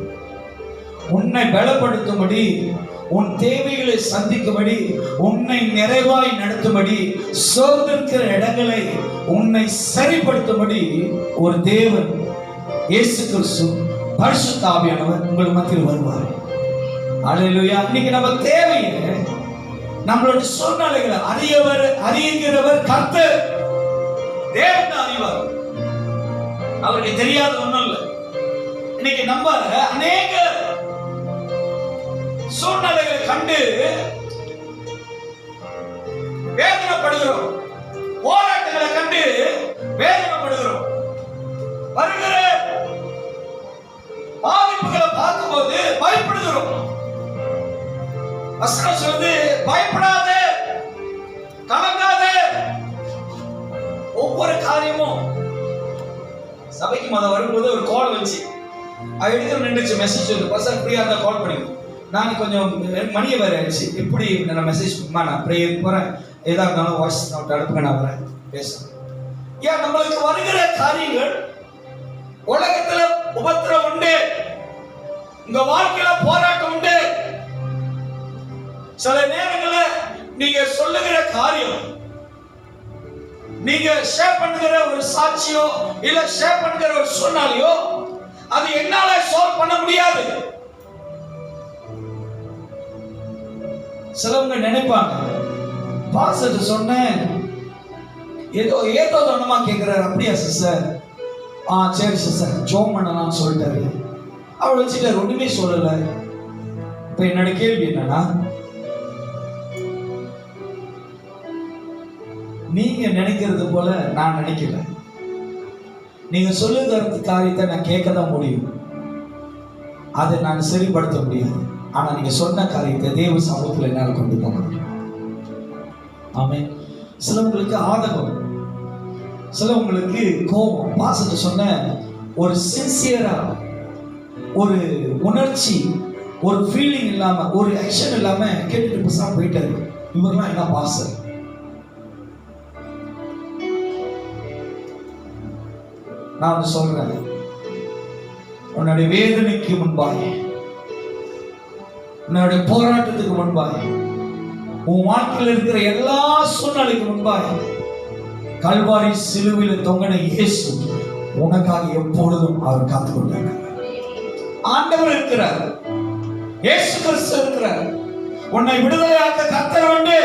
உன்னை பலப்படுத்தும்படி, உன் தேவைகளை சந்திக்கும்படி, உன்னை நிறைவாய் நடத்தும்படி, சோர்ந்திருக்கிற இடங்களை உன்னை சரிப்படுத்தும்படி ஒரு தேவன் இயேசு கிறிஸ்து பரிசுத்த ஆவியானவர் உங்கள் மத்தியில் வருவார். அல்லேலூயா. இன்னைக்கு நம்ம தேவையை, நம்மளோட சூழ்நிலைகளை அறியுகிறவர் கர்த்தர். தேவன் அறிவார், அவருக்கு தெரியாத ஒண்ணும் இல்லை. இன்னைக்கு நம்ம அநேக சூழ்நிலைகளை கண்டு வேதனைப்படுகிறோம், போராட்டங்களை கண்டு வேதனைப்படுகிறோம், வருகிற பாதிப்புகளை பார்க்கும்போது பயப்படுகிறோம். வசனம் சொல்லுது, பயப்படாதே, கலங்காதே. ஒவ்வொரு காரியமும் சபைக்கு மத வரும்போது ஒரு கால் வச்சு அது எடுத்து நின்றுச்சு, மெசேஜ் வந்து பசங்க ஃப்ரீயா இருந்தா கால் பண்ணி. நான் கொஞ்சம் மணியை வேற ஆயிடுச்சு, எப்படி நான் மெசேஜ் நான் ப்ரேயர் போறேன், ஏதா இருந்தாலும் வாய்ஸ் நோட் அனுப்புங்க, நான் வரேன் பேசுறேன். ஏன் நம்மளுக்கு வருகிற காரியங்கள், உலகத்துல உபத்திரம் உண்டு, உங்க வாழ்க்கையில போராட்டம் உண்டு. சில நேரங்களில் நீங்க சொல்லுகிற காரியம், நீங்க ஷேர் பண்ணுகிற ஒரு சாட்சியோ இல்ல ஷேர் பண்ணுகிற ஒரு சூழ்நிலையோ அது என்னால சால்வ் பண்ண முடியாது. சிலவங்க நினைப்பாங்க, பாஸ்டர் சொன்னேன் ஏதோ தானமா கேட்கிறாரு. அப்படியா சிஸ்டர்? சரி சிஸ்டர், ஜோம் பண்ணலாம்னு சொல்லிட்டாரு, அவள் வச்சுட்டாரு, ஒண்ணுமே சொல்லல. இப்ப என்னோட கேள்வி என்னன்னா, நீங்க நினைக்கிறது போல நான் நினைக்கல. நீங்க சொல்லுகிற காரியத்தை நான் கேட்க தான் முடியும், அதை நான் சரிப்படுத்த முடியாது. ஆனா நீங்க சொன்ன காரியத்தை தேவ சமூகத்தில் என்னால் கொண்டு போக முடியும். ஆமென். சிலவங்களுக்கு ஆதகம், சிலவங்களுக்கு கோபம். பாசத்தை சொன்ன ஒரு சின்சியரா, ஒரு உணர்ச்சி, ஒரு ஃபீலிங் இல்லாம, ஒரு ஆக்ஷன் இல்லாம கேட்டுட்டு பேசாம போயிட்டாரு. இவரெல்லாம் என்ன பாசம்? நான் வந்து சொல்றேன், உன்னுடைய வேதனைக்கு முன்பாக, உன்னுடைய போராட்டத்துக்கு முன்பாக, உன் வாழ்க்கையில் இருக்கிற எல்லா சூழ்நிலைக்கு முன்பாக கல்வாரி சிலுவையில் தொங்கின இயேசு உனக்காக எப்பொழுதும் அவர் காத்துக் கொண்டார். ஆண்டவர் இருக்கிறார், இயேசு கிறிஸ்து இருக்கிறார். உன்னை விடுதலையாக்க கர்த்தர் உண்டு.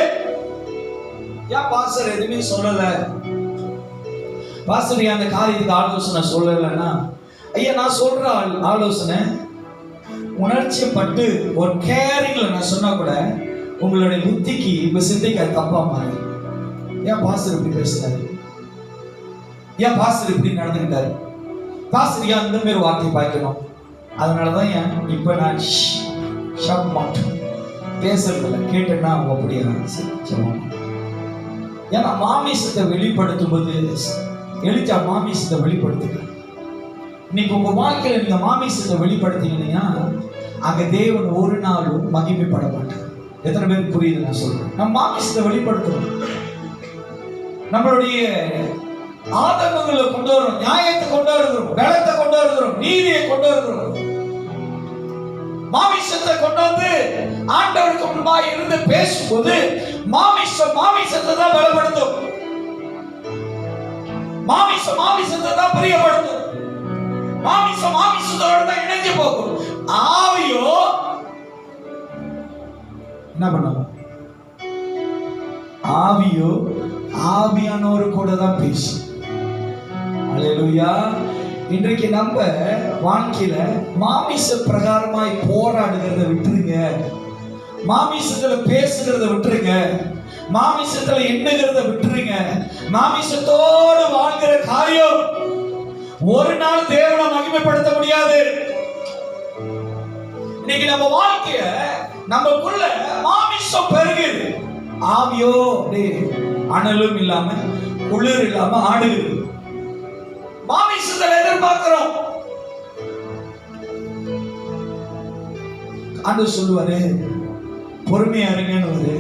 ஏன் பாஸ்டர் எதுவுமே சொல்லல? பாஸ்டர் அந்த காரியத்துக்கு ஆலோசனை சொல்லலைன்னா, ஐயா நான் சொல்ற ஆலோசனை உணர்ச்சிப்பட்டு ஒரு கேரிங்ல நான் சொன்னா கூட உங்களுடைய புத்திக்கு இப்ப சிந்தைக்கு அது தப்பா மாறி, ஏன் பாஸ்டர் இப்படி பேசுறாரு, ஏன் பாஸ்டர் இப்படி நடந்துக்கிட்டாரு, பாஸ்டர் ஏன் அந்த மாதிரி வார்த்தை பாய்க்கணும். அதனாலதான் ஏன் இப்ப நான் பேசுறதில்ல, கேட்டேன்னா அப்படியா சொல்லுவாங்க. ஏன்னா மாமிசத்தை வெளிப்படுத்தும் போது எலிச்சா மாமிசத்தை வெளிப்படுத்துங்க. இன்னைக்கு உங்க வாழ்க்கையில நீங்க மாமிசத்தை வெளிப்படுத்தீங்கன்னா அங்க தேவன் ஒரு நாளும் மகிமைப்பட மாட்டார். எத்தனை பேருக்கு புரியுது நான் சொல்றேன்? நம்ம மாமிசத்தை வெளிப்படுத்துறோம், நம்மளுடைய ஆதங்கங்களை கொண்டு வரும், நியாயத்தை கொண்டு வருகிறோம், பலத்தை கொண்டு வருகிறோம், நீதியை கொண்டு வருகிறோம். மாமிசத்தை கொண்டு வந்து ஆண்டவருக்கு முன்பாக இருந்து பேசும்போது மாமிசத்தை தான் பலப்படுத்தும், மாமிசத்தை தான் பிரியப்படுத்தும். மாமிசம் மாமிசத்தோட தான் இணைஞ்சு போகும். ஆவியோ என்ன பண்ணும்? ஆவியோ ஆவியானோரு கூட தான் பேசும். அல்லேலூயா. இன்றைக்கு நம்ம வாழ்க்கையில மாமிச பிரகாரமாய் போராடுகிறத விட்டுருங்க. மாமிசத்துல பேசுகிறத விட்டுருங்க. மாமிசத்துல எண்ணுகிறத விட்டுருங்க. மாமிசத்தோடு வாழ்கிற காரியம் ஒரு நாள் தேவனை மகிமைப்படுத்த முடியாது. இன்னைக்கு நம்ம வாழ்க்கைய நமக்குள்ள மாமிசம் பெருகுது, ஆவியோ அனலும் இல்லாம குளிர் இல்லாம ஆடுகிறது. மாமிசத்தை எதிர்பார்க்கிறோம். ஆண்டவர் சொல்லுவாரு பொறுமையா இருங்கன்னு.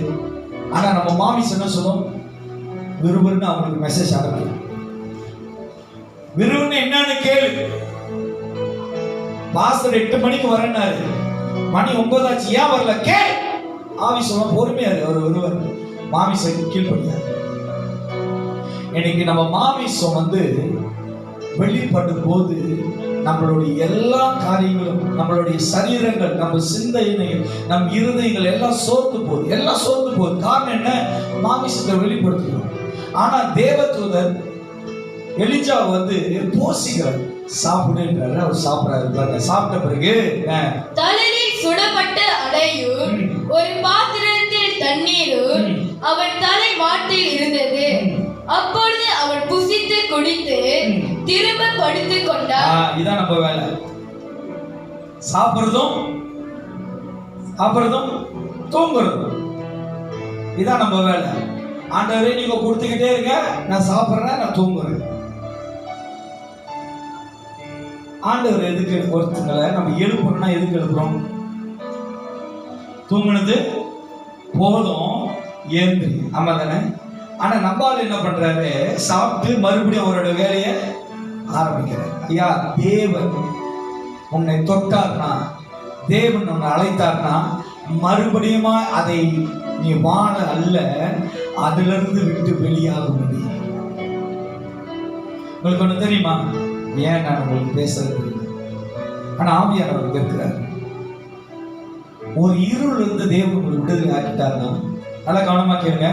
ஆனா நம்ம மாமிசம் என்ன சொல்லும்? விறுவிறுன்னு அவங்களுக்கு மெசேஜ் அனுப்பும். விறுவிறுன்னு என்னன்னு கேளு. பாஸ்டர் 8 மணிக்கு வரேன்னாரு, மணி 9 ஆச்சு, ஏன் வரல கேள். ஆவி சொல்லும் பொறுமையா இரு. அவர் ஒருவர் மாமிசம் கீழ்படியாது. இன்னைக்கு நம்ம மாமிசம் வெளிப்படும் போது நம்மளுடைய எல்லா காரியங்களும், நம்மளுடைய சரீரங்கள், நம்ம சிந்தைகள், நம் இருதயங்கள் எல்லாம் சோர்ந்து போகுது. காரணம் என்ன? மாமிசத்தை வெளிப்படுத்துகிறோம். ஆனா தேவதூதர் எலிஜா போசிக்கிறார், சாப்பிடுன்றாரு. அவர் சாப்பிடாரு. சாப்பிட்ட பிறகு தலையில் சுடப்பட்ட அடையும் ஒரு பாத்திரத்தில் தண்ணீரும் அவன் தலை மாட்டில் இருந்தது. அப்பொழுது அவன் புசித்து குடித்து திரும்ப படுத்துக் கொண்டான். இதான் நம்ம வேலை. சாப்பிடுறதும் தூங்குறதும் இதான் நம்ம வேலை. ஆண்டவரே நீங்க கொடுத்துக்கிட்டே இருங்க, நான் சாப்பிடுறேன், நான் தூங்குறேன். ஆண்டவர் எதுக்கு ஒருத்தங்களை நம்ம எழுப்பணும்னா எதுக்கு எழுப்புறோம்? தூங்குனது போதும் ஏந்திரி, ஆமா தானே? ஆனா நம்மால் என்ன பண்றாரு? சாப்பிட்டு மறுபடியும் அவரோட வேலையை ஆரம்பிக்கிறார். ஐயா, தேவன் உன்னை தொட்டார்னா, தேவன் உன்னை அழைத்தார்னா மறுபடியும் அதை நீ வாழ அல்ல, அதிலிருந்து விட்டு வெளியாக முடியும். உங்களுக்கு ஒண்ணு தெரியுமா? ஏன் நான் உங்களுக்கு பேசுறது? ஆனா ஆவியானவர் இருக்கிறார். ஒரு இருள் இருந்து தேவன் உங்களுக்கு விடுதலை ஆக்கிட்டார்னா, நல்லா கவனமா கேளுங்க.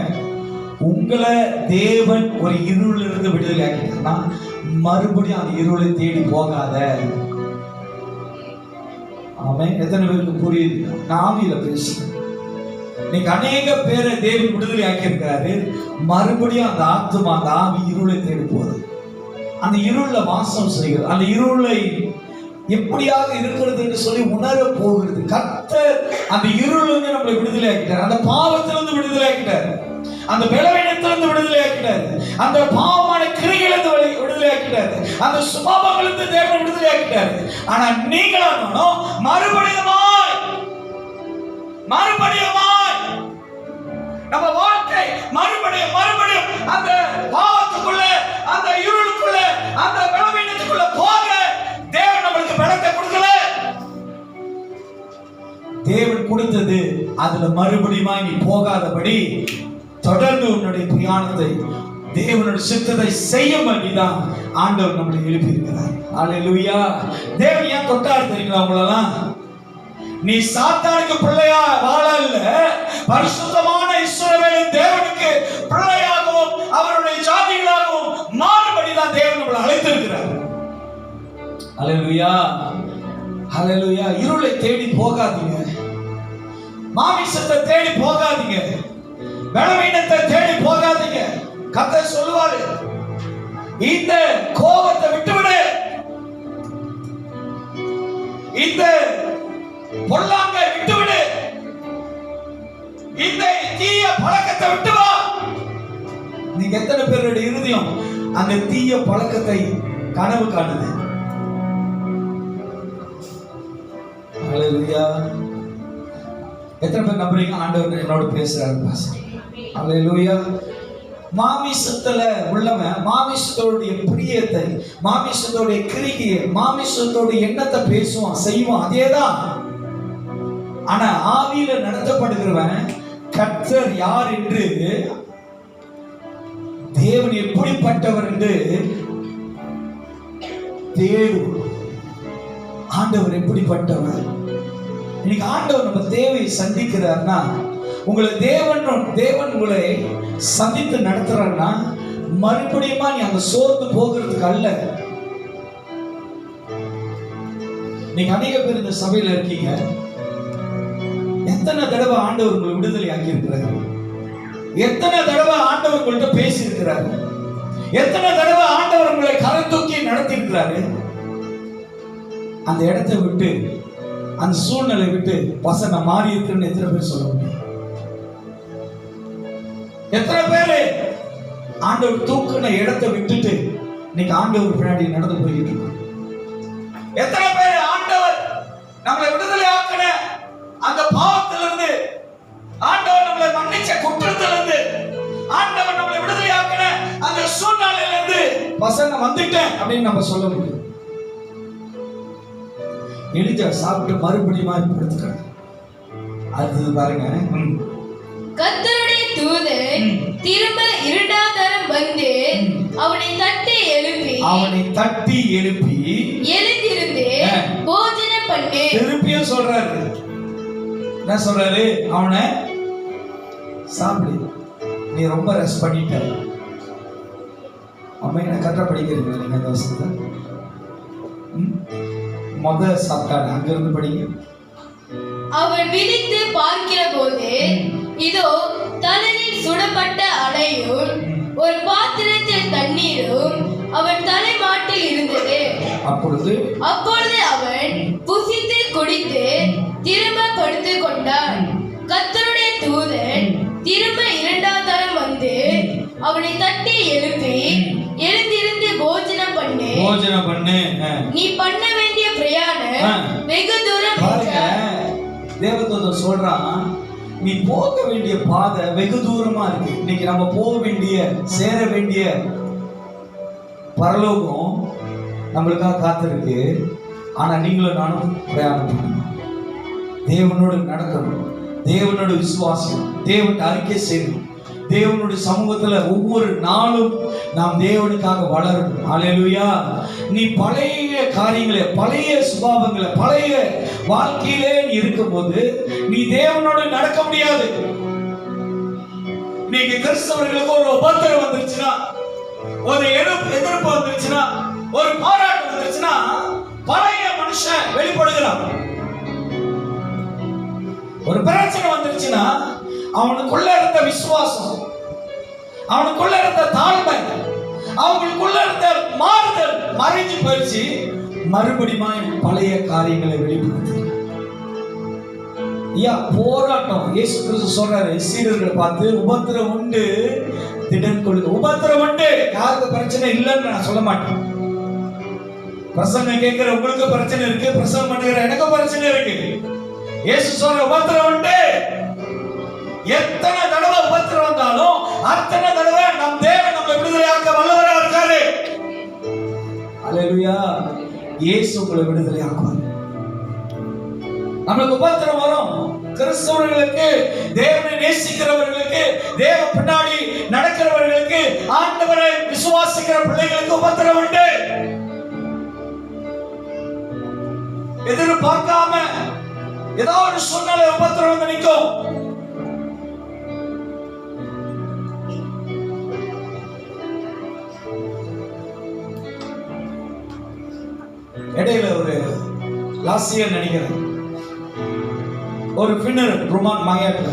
உங்களை தேவன் ஒரு இருள் இருந்து விடுதலை ஆக்கிட்டார்னா மறுபடியும் அந்த இருளை தேடி போகாத. ஆமென். எத்தனை பேருக்கு புரியுது? நான் ஆவியில பேசுறேன். இன்னைக்கு அநேக பேரை தேவன் விடுதலை ஆக்கியிருக்கிறாரு. மறுபடியும் அந்த ஆத்மா, அந்த ஆவி இருளை தேடி போகுது. அந்த இருள வாசம் செய்கிறது. அந்த இருளை எப்படியாக இருக்கிறது என்று சொல்லி உணர போகிறது. கர்த்தர் அந்த இருளிலிருந்து நம்மளை விடுதலை ஆக்கிட்டார். அந்த பாவத்திலிருந்து விடுதலை ஆக்கிட்டார். அந்த பலவீனத்திலிருந்து விடுதலை ஆக்கிட்டார். அந்த பாவமான கிரியையிலிருந்து விடுதலை ஆக்கிட்டார். அந்த சுபாவங்களிலிருந்து தேவன் விடுதலை ஆக்கிட்டார். ஆனா நீங்களானோ மறுபடியும் நம்ம வாழ்க்கை மறுபடியும் அந்த பாவத்துக்குள்ள, அந்த இருளுக்குள்ள, அந்த பலவீனத்துக்குள்ள போக தேவன் நம்மளுக்கு பலத்தை கொடுக்கல. தேவன் கொடுத்தது அதுல மறுபடியும் நீ போகாதபடி தொடர்ந்து உன்னுடைய பிரயாணத்தை தேவனுடைய சித்தத்தை செய்யும்படிதான் ஆண்டவர் நம்மளை எழுப்பி இருக்கிறார். அல்லேலூயா. தேவன் ஏன் தொட்டார் தெரியுங்களா? உங்களெல்லாம் நீ சாத்தானுக்கு பிள்ளையா வாழல, பரிசுத்தமான இஸ்ரவேலின் தேவனுக்கு பிள்ளையாகவும் அவருடைய ஜாதிகளாகவும் மாறுபடிதான் தேவன் நம்மளை அழைத்திருக்கிறார். அல்லேலூயா, அல்லேலூயா. இருளை தேடி போகாதீங்க, மாமிசத்தை தேடி போகாதீங்க, பலவீனத்தை தேடி போகாதீங்க. கர்த்தர் சொல்லுவாரு, இந்த கோபத்தை விட்டுவிடு, இந்த பொல்லாங்கை விட்டுவிடு, இந்த தீய பழக்கத்தை விட்டு வா. நீங்க எத்தனை பேருடைய இருதயம் அந்த தீய பழக்கத்தை கனவு காணுது? அல்லேலூயா. எத்தனை பேர் நம்புறீங்க ஆண்டவர் என்னோட பேசுறாரு? அல்லேலூயா. மாமிசத்துல உள்ளவன் மாமிசத்தோடைய பிரியத்தை, மாமிசத்தோடைய கிரியை, மாமிசத்தோடைய எண்ணத்தை பேசுவான், செய்வான், அதேதான். ஆனா ஆவியில நடத்தப்படுகிறவன் கர்த்தர் யார் என்று, தேவன் எப்படிப்பட்டவர் என்று தேடுவான். ஆண்டவர் எப்படிப்பட்டவர். இன்னைக்கு ஆண்டவர் நம்ம தேவையை சந்திக்கிறார்னா, உங்களை தேவன் உங்களை சந்தித்து நடத்துறாருன்னா மறுபடியுமா நீ அங்க சோர்ந்து போகிறதுக்கு அல்ல. நீங்க அநேக பேர் இந்த சபையில இருக்கீங்க. எத்தனை தடவை ஆண்டவர் உங்களை விடுதலை ஆக்கி இருக்கிறாரு, எத்தனை தடவை ஆண்டவர் உங்கள்கிட்ட பேசி இருக்கிறாரு, எத்தனை தடவை ஆண்டவர் உங்களை கரை தூக்கி நடத்தி இருக்கிறாரு. அந்த இடத்தை விட்டு, அந்த சூழ்நிலை விட்டு பசங்க மாறி இருக்குன்னு எத்தனை பேர் சொல்ல முடியும்? எத்தனை பேரு ஆண்டவர் தூக்குன இடத்தை விட்டுட்டு இன்னைக்கு ஆண்டவர் பின்னாடி நடந்து போய்கிட்டு இருக்கோம்? எத்தனை பேர் ஆண்டவர் நம்மளை விடுதலை ஆக்கின அந்த பாவத்திலிருந்து, ஆண்டவர் நம்மளை மன்னிச்ச குற்றத்திலிருந்து, ஆண்டவர் நம்மளை விடுதலை ஆக்கின அந்த சூழ்நிலையிலிருந்து பசங்க வந்துட்டேன் அப்படின்னு நம்ம சொல்ல முடியும்? எலிஜா சாப்பிட்டு மறுபடியும் படுத்துக்கிறாங்க. அடுத்தது பாருங்க, கர்த்தருடைய தூதன் திரும்ப இரண்டாம் தரம் வந்து அவனை தட்டி எழுப்பி எழுந்திருந்து போஜனம் பண்ணு. திருப்பியும் சொல்றாரு, என்ன சொல்றாரு? அவனை சாப்பிடு, நீ ரொம்ப ரெஸ்ட் பண்ணிட்ட. அம்மா என்ன கரெக்டா படிக்கிறீங்க நீங்க அந்த வசனத்தை? சாப்பிட்டாரு, அங்கிருந்து படிங்க. அவன் விழித்து பார்க்கிற போது இதோ தலையில் சுடப்பட்ட அடையும் ஒரு பாத்திரத்தில் தண்ணீரும் அவன் தலை மாட்டில் இருந்தது. அப்பொழுது அவன் புசித்து குடித்து திரும்ப படுத்துக் கொண்டான். கர்த்தருடைய தூதன் திரும்ப இரண்டாம் தரம் வந்து அவனை தட்டி எழுப்பி எழுந்திருந்து போஜனம் பண்ணு, நீ பண்ண வேண்டிய பிரயாணம் வெகு தூரம். தேவதூதன் சொல்றான், நீ போக வேண்டிய பாதை வெகு தூரமா இருக்கு. இன்னைக்கு நம்ம போக வேண்டிய, சேர வேண்டிய பரலோகம் நம்மளுக்காக காத்திருக்கு. ஆனா நீங்களும் நானும் பிரயாணம் பண்ணணும், தேவனோடு நடக்கணும், தேவனோட விசுவாசம், தேவன் அறிக்கை செய்யணும், தேவனுடைய சமூகத்துல ஒவ்வொரு நாளும் நாம் தேவனுக்காக வளரணும். ஹல்லேலூயா. நீ பழைய காரியங்களை, பழைய சுபாவங்களை, பழைய வாழ்க்கையிலே நீ இருக்கும்போது நீ தேவனோடு நடக்க முடியாது. நீங்க கிறிஸ்தவர்களுக்கு ஒரு உபத்திரம் வந்துருச்சுன்னா, ஒரு எதிர்ப்பு வந்துருச்சுன்னா, ஒரு போராட்டம் வந்துருச்சுன்னா பழைய மனுஷன் வெளிப்படுகிறான். ஒரு பிரச்சனை வந்துருச்சுன்னா அவனுக்குள்ள இருந்த விசுவாசம், அவனுக்குள்ள இருந்த தாழ்மை, அவங்களுக்குள்ள இருந்த மாறுதல் மறைஞ்சு போயிடுச்சு. மறுபடியும் பழைய காரியங்களை வெளிப்படுத்து. போராட்டம். இயேசு கிறிஸ்து சொல்றாரு சீடர்களை பார்த்து, உபத்திரம் உண்டு திடன் கொள்ளுங்க. உபத்திரம் உண்டு, யாருக்கு பிரச்சனை இல்லைன்னு நான் சொல்ல மாட்டேன். பிரசங்கம் கேட்கிற உங்களுக்கு பிரச்சனை இருக்கு, பிரசங்கம் பண்ணுகிற எனக்கு பிரச்சனை இருக்கு. இயேசு சொல்ற உபத்திரம் உண்டு. எத்தனை தடவை உபத்திரம் வந்தாலும் அத்தனை தடவை நம் தேவன் நம்மை விடுதலையாக்க வல்லவரா இருக்காரு. அல்லேலூயா. இயேசு உங்களை விடுதலையாக்குவார். நமக்கு உபத்திரம் வரும். கிறிஸ்தவர்களுக்கு, தேவனை நேசிக்கிறவர்களுக்கு, தேவ பின்னாடி நடக்கிறவர்களுக்கு, ஆண்டவரை விசுவாசிக்கிற பிள்ளைகளுக்கு உபத்திரம் உண்டு. எதிர்பார்க்காம ஏதோ ஒரு சூழ்நிலை உபத்திரம் வந்து நிற்கும். இடையில ஒரு லாஸ்ட் இயர் நினைக்கிறேன், ஒரு பின்னர் ருமான் மகையாட்ல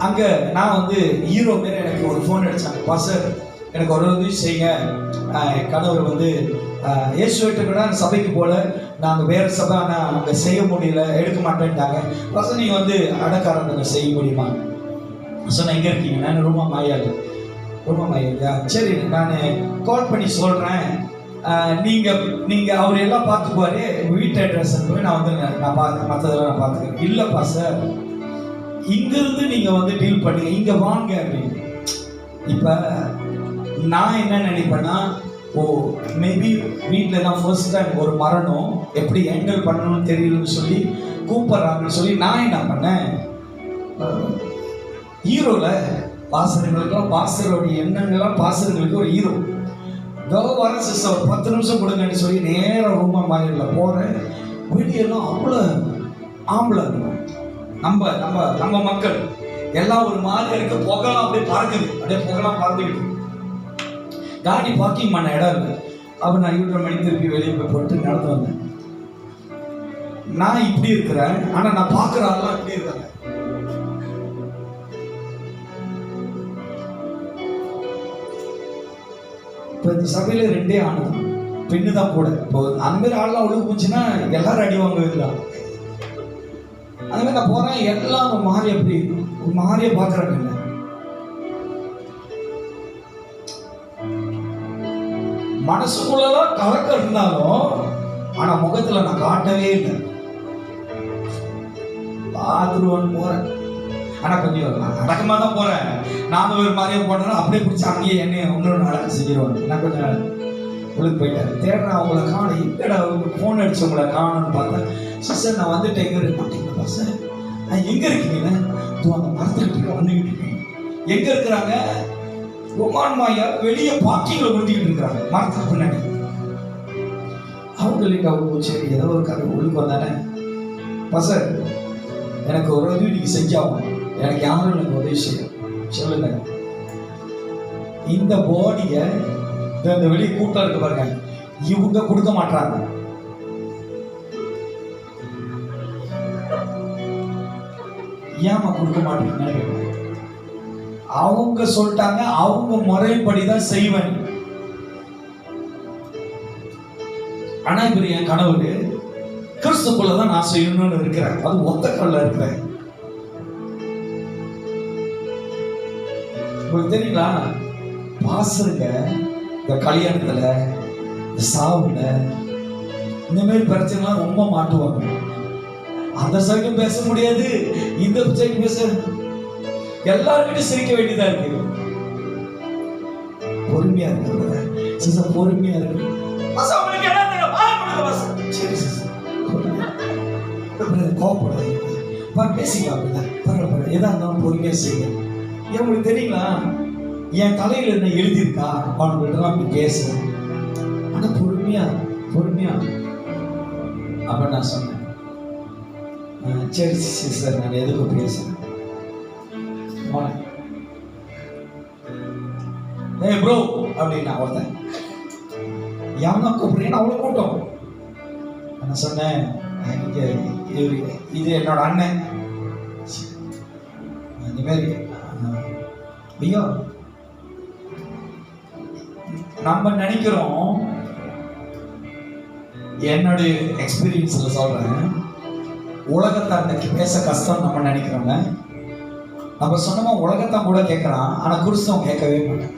அங்க நான் வந்து ஹீரோ பேர் எனக்கு ஒரு ஃபோன் அடிச்சாங்க. பாஸ்டர் எனக்கு ஒரு உதவி செய்யுங்க, கணவர் வந்து இயேசுவிட்ட கூட சபைக்கு போல, நாங்கள் வேறு சபை ஆனால் அங்கே செய்ய முடியல, எடுக்க மாட்டேன்ட்டாங்க. பாஸ்டர் நீங்கள் வந்து அடக்காரங்க செய்ய முடியுமா? சொன்ன எங்கே இருக்கீங்க? நான் ருமா மாயா. சரி நான் கால் பண்ணி சொல்கிறேன், நீங்க அவர் எல்லாம் பார்த்துக்குவாரு, வீட்டு அட்ரஸ் போய் நான் வந்து மற்றதெல்லாம் நான் பார்த்துக்கிறேன். இல்லைப்பா சார், இங்கிருந்து நீங்க வந்து டீல் பண்ணுங்க, இங்க வாங்க அப்படின்னு. இப்ப நான் என்ன நினைப்பேன்னா, மேபி வீட்டில் தான் ஃபர்ஸ்ட் டைம் ஒரு மரணம், எப்படி ஹேண்டில் பண்ணணும்னு தெரியலன்னு சொல்லி கூப்பிட்றாங்கன்னு சொல்லி நான் என்ன பண்ணேன், ஹீரோல பாசர்களுக்கெல்லாம் பாசருடைய எண்ணங்கள்லாம், பாசர்களுக்கு ஒரு ஹீரோ இதோ வர சிஸ்டர் ஒரு 10 நிமிஷம் கொடுங்கன்னு சொல்லி நேரம் ரூமா மாறிடல போறேன். வெளியெல்லாம் அவ்வளோ ஆம்பளை இருக்கும். நம்ம நம்ம நம்ம மக்கள் எல்லாம் ஒரு மாதிரி இருக்கு. புகலாம் அப்படியே பறக்குது, அப்படியே புகலாம் பறந்துக்கிட்டு. காடி பார்க்கிங் பண்ண இடம் இல்லை. அப்போ நான் 7:30 மணிக்கு திருப்பி வெளியே போய் போட்டு நடந்து வந்தேன். நான் இப்படி இருக்கிறேன், ஆனா நான் பார்க்குற ஆள்லாம் இப்படி இருக்காங்க. இப்போ இந்த சபையில 2 ஆணு தான், பெண்ணு தான் கூட. இப்போ அந்த மாதிரி ஆள்லாம் ஒழுங்கு போச்சுன்னா எல்லாரும் அடி வாங்குவதுதான். அந்த மாதிரி நான் போறேன், எல்லாம் ஒரு மாதிரி அப்படி ஒரு மாதிரியே பார்க்குறாங்க. இல்லை மனசுக்குள்ளதான் கலக்கம் இருந்தாலும் ஆனா முகத்துல நான் காட்டவே இல்லை. பாத்ரூம் போறேன், ஆனா கொஞ்சம் அடக்கமா தான் போறேன். நானும் ஒரு மாதிரியே போட்டேன்னா அப்படியே பிடிச்சி அங்கேயே என்னைய இன்னொரு அடக்கம் செஞ்சிருவாங்க. நான் கொஞ்சம் உங்களுக்கு போயிட்டேன். தேடுறேன், அவங்கள காணும். எங்கடா ஃபோன் அடிச்சு உங்களை காணும்னு பார்த்தேன். சிஸ்டர் நான் வந்துட்டு எங்க இருக்க மாட்டேங்க சார். நான் எங்க இருக்கீங்க? அந்த மரத்துக்கிட்ட வந்துக்கிட்டு இருக்கேன். எங்க இருக்கிறாங்க? ஒமான் மாயா வெளியே பார்க்கிங்ல முடிஞ்சுக்கிட்டு இருக்கிறாங்க, மரத்துக்கு பின்னாடி. அவங்களுக்கு அவங்க சரி ஏதோ ஒரு கதை உள்ளுக்கு வந்தானே. பசர் எனக்கு ஒரு உதவி நீங்க செஞ்சாகும். எனக்கு யாரும் எனக்கு உதவி செய்யும் சொல்லுங்க. இந்த பாடியை இந்த வெளியே கூட்டம் இருக்கு பாருங்க, இவங்க கொடுக்க மாட்டாங்க. ஏமா கொடுக்க மாட்டீங்கன்னு அவங்க சொல்லிட்டாங்க. அவங்க முறைப்படிதான் செய்வேன். ஆனா இப்ப என் கனவு கிறிஸ்துக்குள்ளதான் நான் செய்யணும்னு இருக்கிறேன். அது ஒத்த கல்ல இருக்கிறேன். உங்களுக்கு தெரியுங்களா, பாசருங்க இந்த கல்யாணத்துல இந்த சாவுல இந்த மாதிரி பிரச்சனைலாம் ரொம்ப மாட்டுவாங்க. அந்த சைடும் பேச முடியாது, இந்த சைடும் பேச, எல்லாருக்கிட்டும் சிரிக்க வேண்டியதா இருக்கு. பொறுமையா இருக்கு சிஸ்டர், பொறுமையா இருக்கு. கோபப்படாது, பேசிக்கலாம். பரவாயில்ல, எதா இருந்தாலும் பொறுமையா செய்யுங்க. உங்களுக்கு தெரியுங்களா, என் தலையில என்ன எழுதியிருக்கா அவங்கள்ட்ட அப்படி பேசுறேன். ஆனா பொறுமையா பொறுமையா. அப்ப நான் சொன்னேன், சரி சிஸ்டர் நான் எதுக்கு பேசுறேன். ஏய் ப்ரோ அப்படின்னா ஒருத்தன் யாருன்னா கூப்பிடுறேன்னு அவ்வளோ கூட்டம். நான் சொன்னேன், இது என்னோட அண்ணன். இந்த மாதிரி ஐயோ நம்ம நினைக்கிறோம், என்னுடைய எக்ஸ்பீரியன்ஸ்ல சொல்றேன், உலகத்தை அன்னைக்கு பேச கஷ்டம் நம்ம நினைக்கிறோங்க. நம்ம சொன்னோமா உலகத்தான் கூட கேட்கலாம், ஆனா கிறிஸ்தவம் கேட்கவே மாட்டேன்.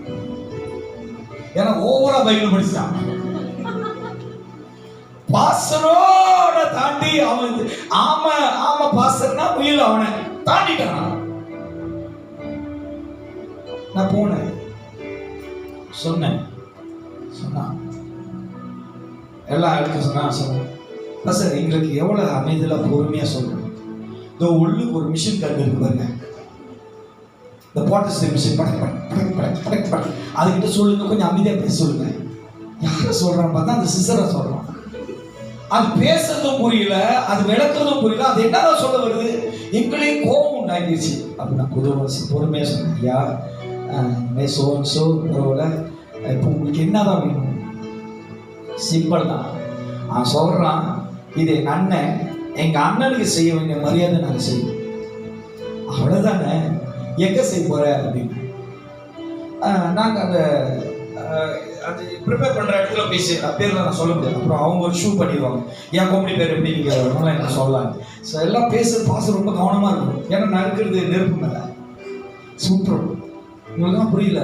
ஏன்னா ஓவரா பைபிள் படிச்சான். பாஸ்டரோட தாண்டி அவன் ஆமா பாஸ்டர்னா முயல் அவனை தாண்டிட்டான். நான் போனேன், சொன்னேன், எல்லாம் எடுக்க சொன்னா சார் எங்களுக்கு எவ்வளவு அமைதியில பொறுமையா சொல்றேன். இந்த உள்ளுக்கு ஒரு மிஷின் கண்டு இருக்கு பாருங்க, இந்த பாட்டஸ் மிஷின் அதுக்கிட்ட சொல்லுங்க, கொஞ்சம் அமைதியா பேச சொல்லுங்க. யார சொல்றான்னு பார்த்தா அந்த சிஸ்டரை சொல்றான். அது பேசுறதும் புரியல, அது விளக்குறதும் புரியல, அது என்னதான் சொல்ல வருது. எங்களே கோபம் உண்டாக்கிடுச்சு. அப்படி நான் பொறுமையா சொன்னேன், ஐயா சோ பரவாயில்ல, இப்போ உங்களுக்கு என்னதான் வேணும்? சிம்பிள் தான். அவன் சொல்றான், இது எங்க அண்ணன், எங்க அண்ணனுக்கு செய்ய வேண்டிய மரியாதை நாங்கள் செய்வோம், அவ்வளவுதானே, எங்க செய்ய போற அப்படின்னு. நாங்கள் அந்த அது ப்ரிப்பேர் பண்ற இடத்துல பேசி பேர்ல நான் சொல்ல முடியாது. அப்புறம் அவங்க ஒரு ஷூ பண்ணிடுவாங்க, என் கோம்படி பேர் எப்படி நீங்க என்ன சொல்லலாம். ஸோ எல்லாம் பாச ரொம்ப கவனமா இருக்கும். ஏன்னா நான் இருக்கிறது நெருப்பு மேல சுற்றும். உங்களுக்கு தான் புரியல,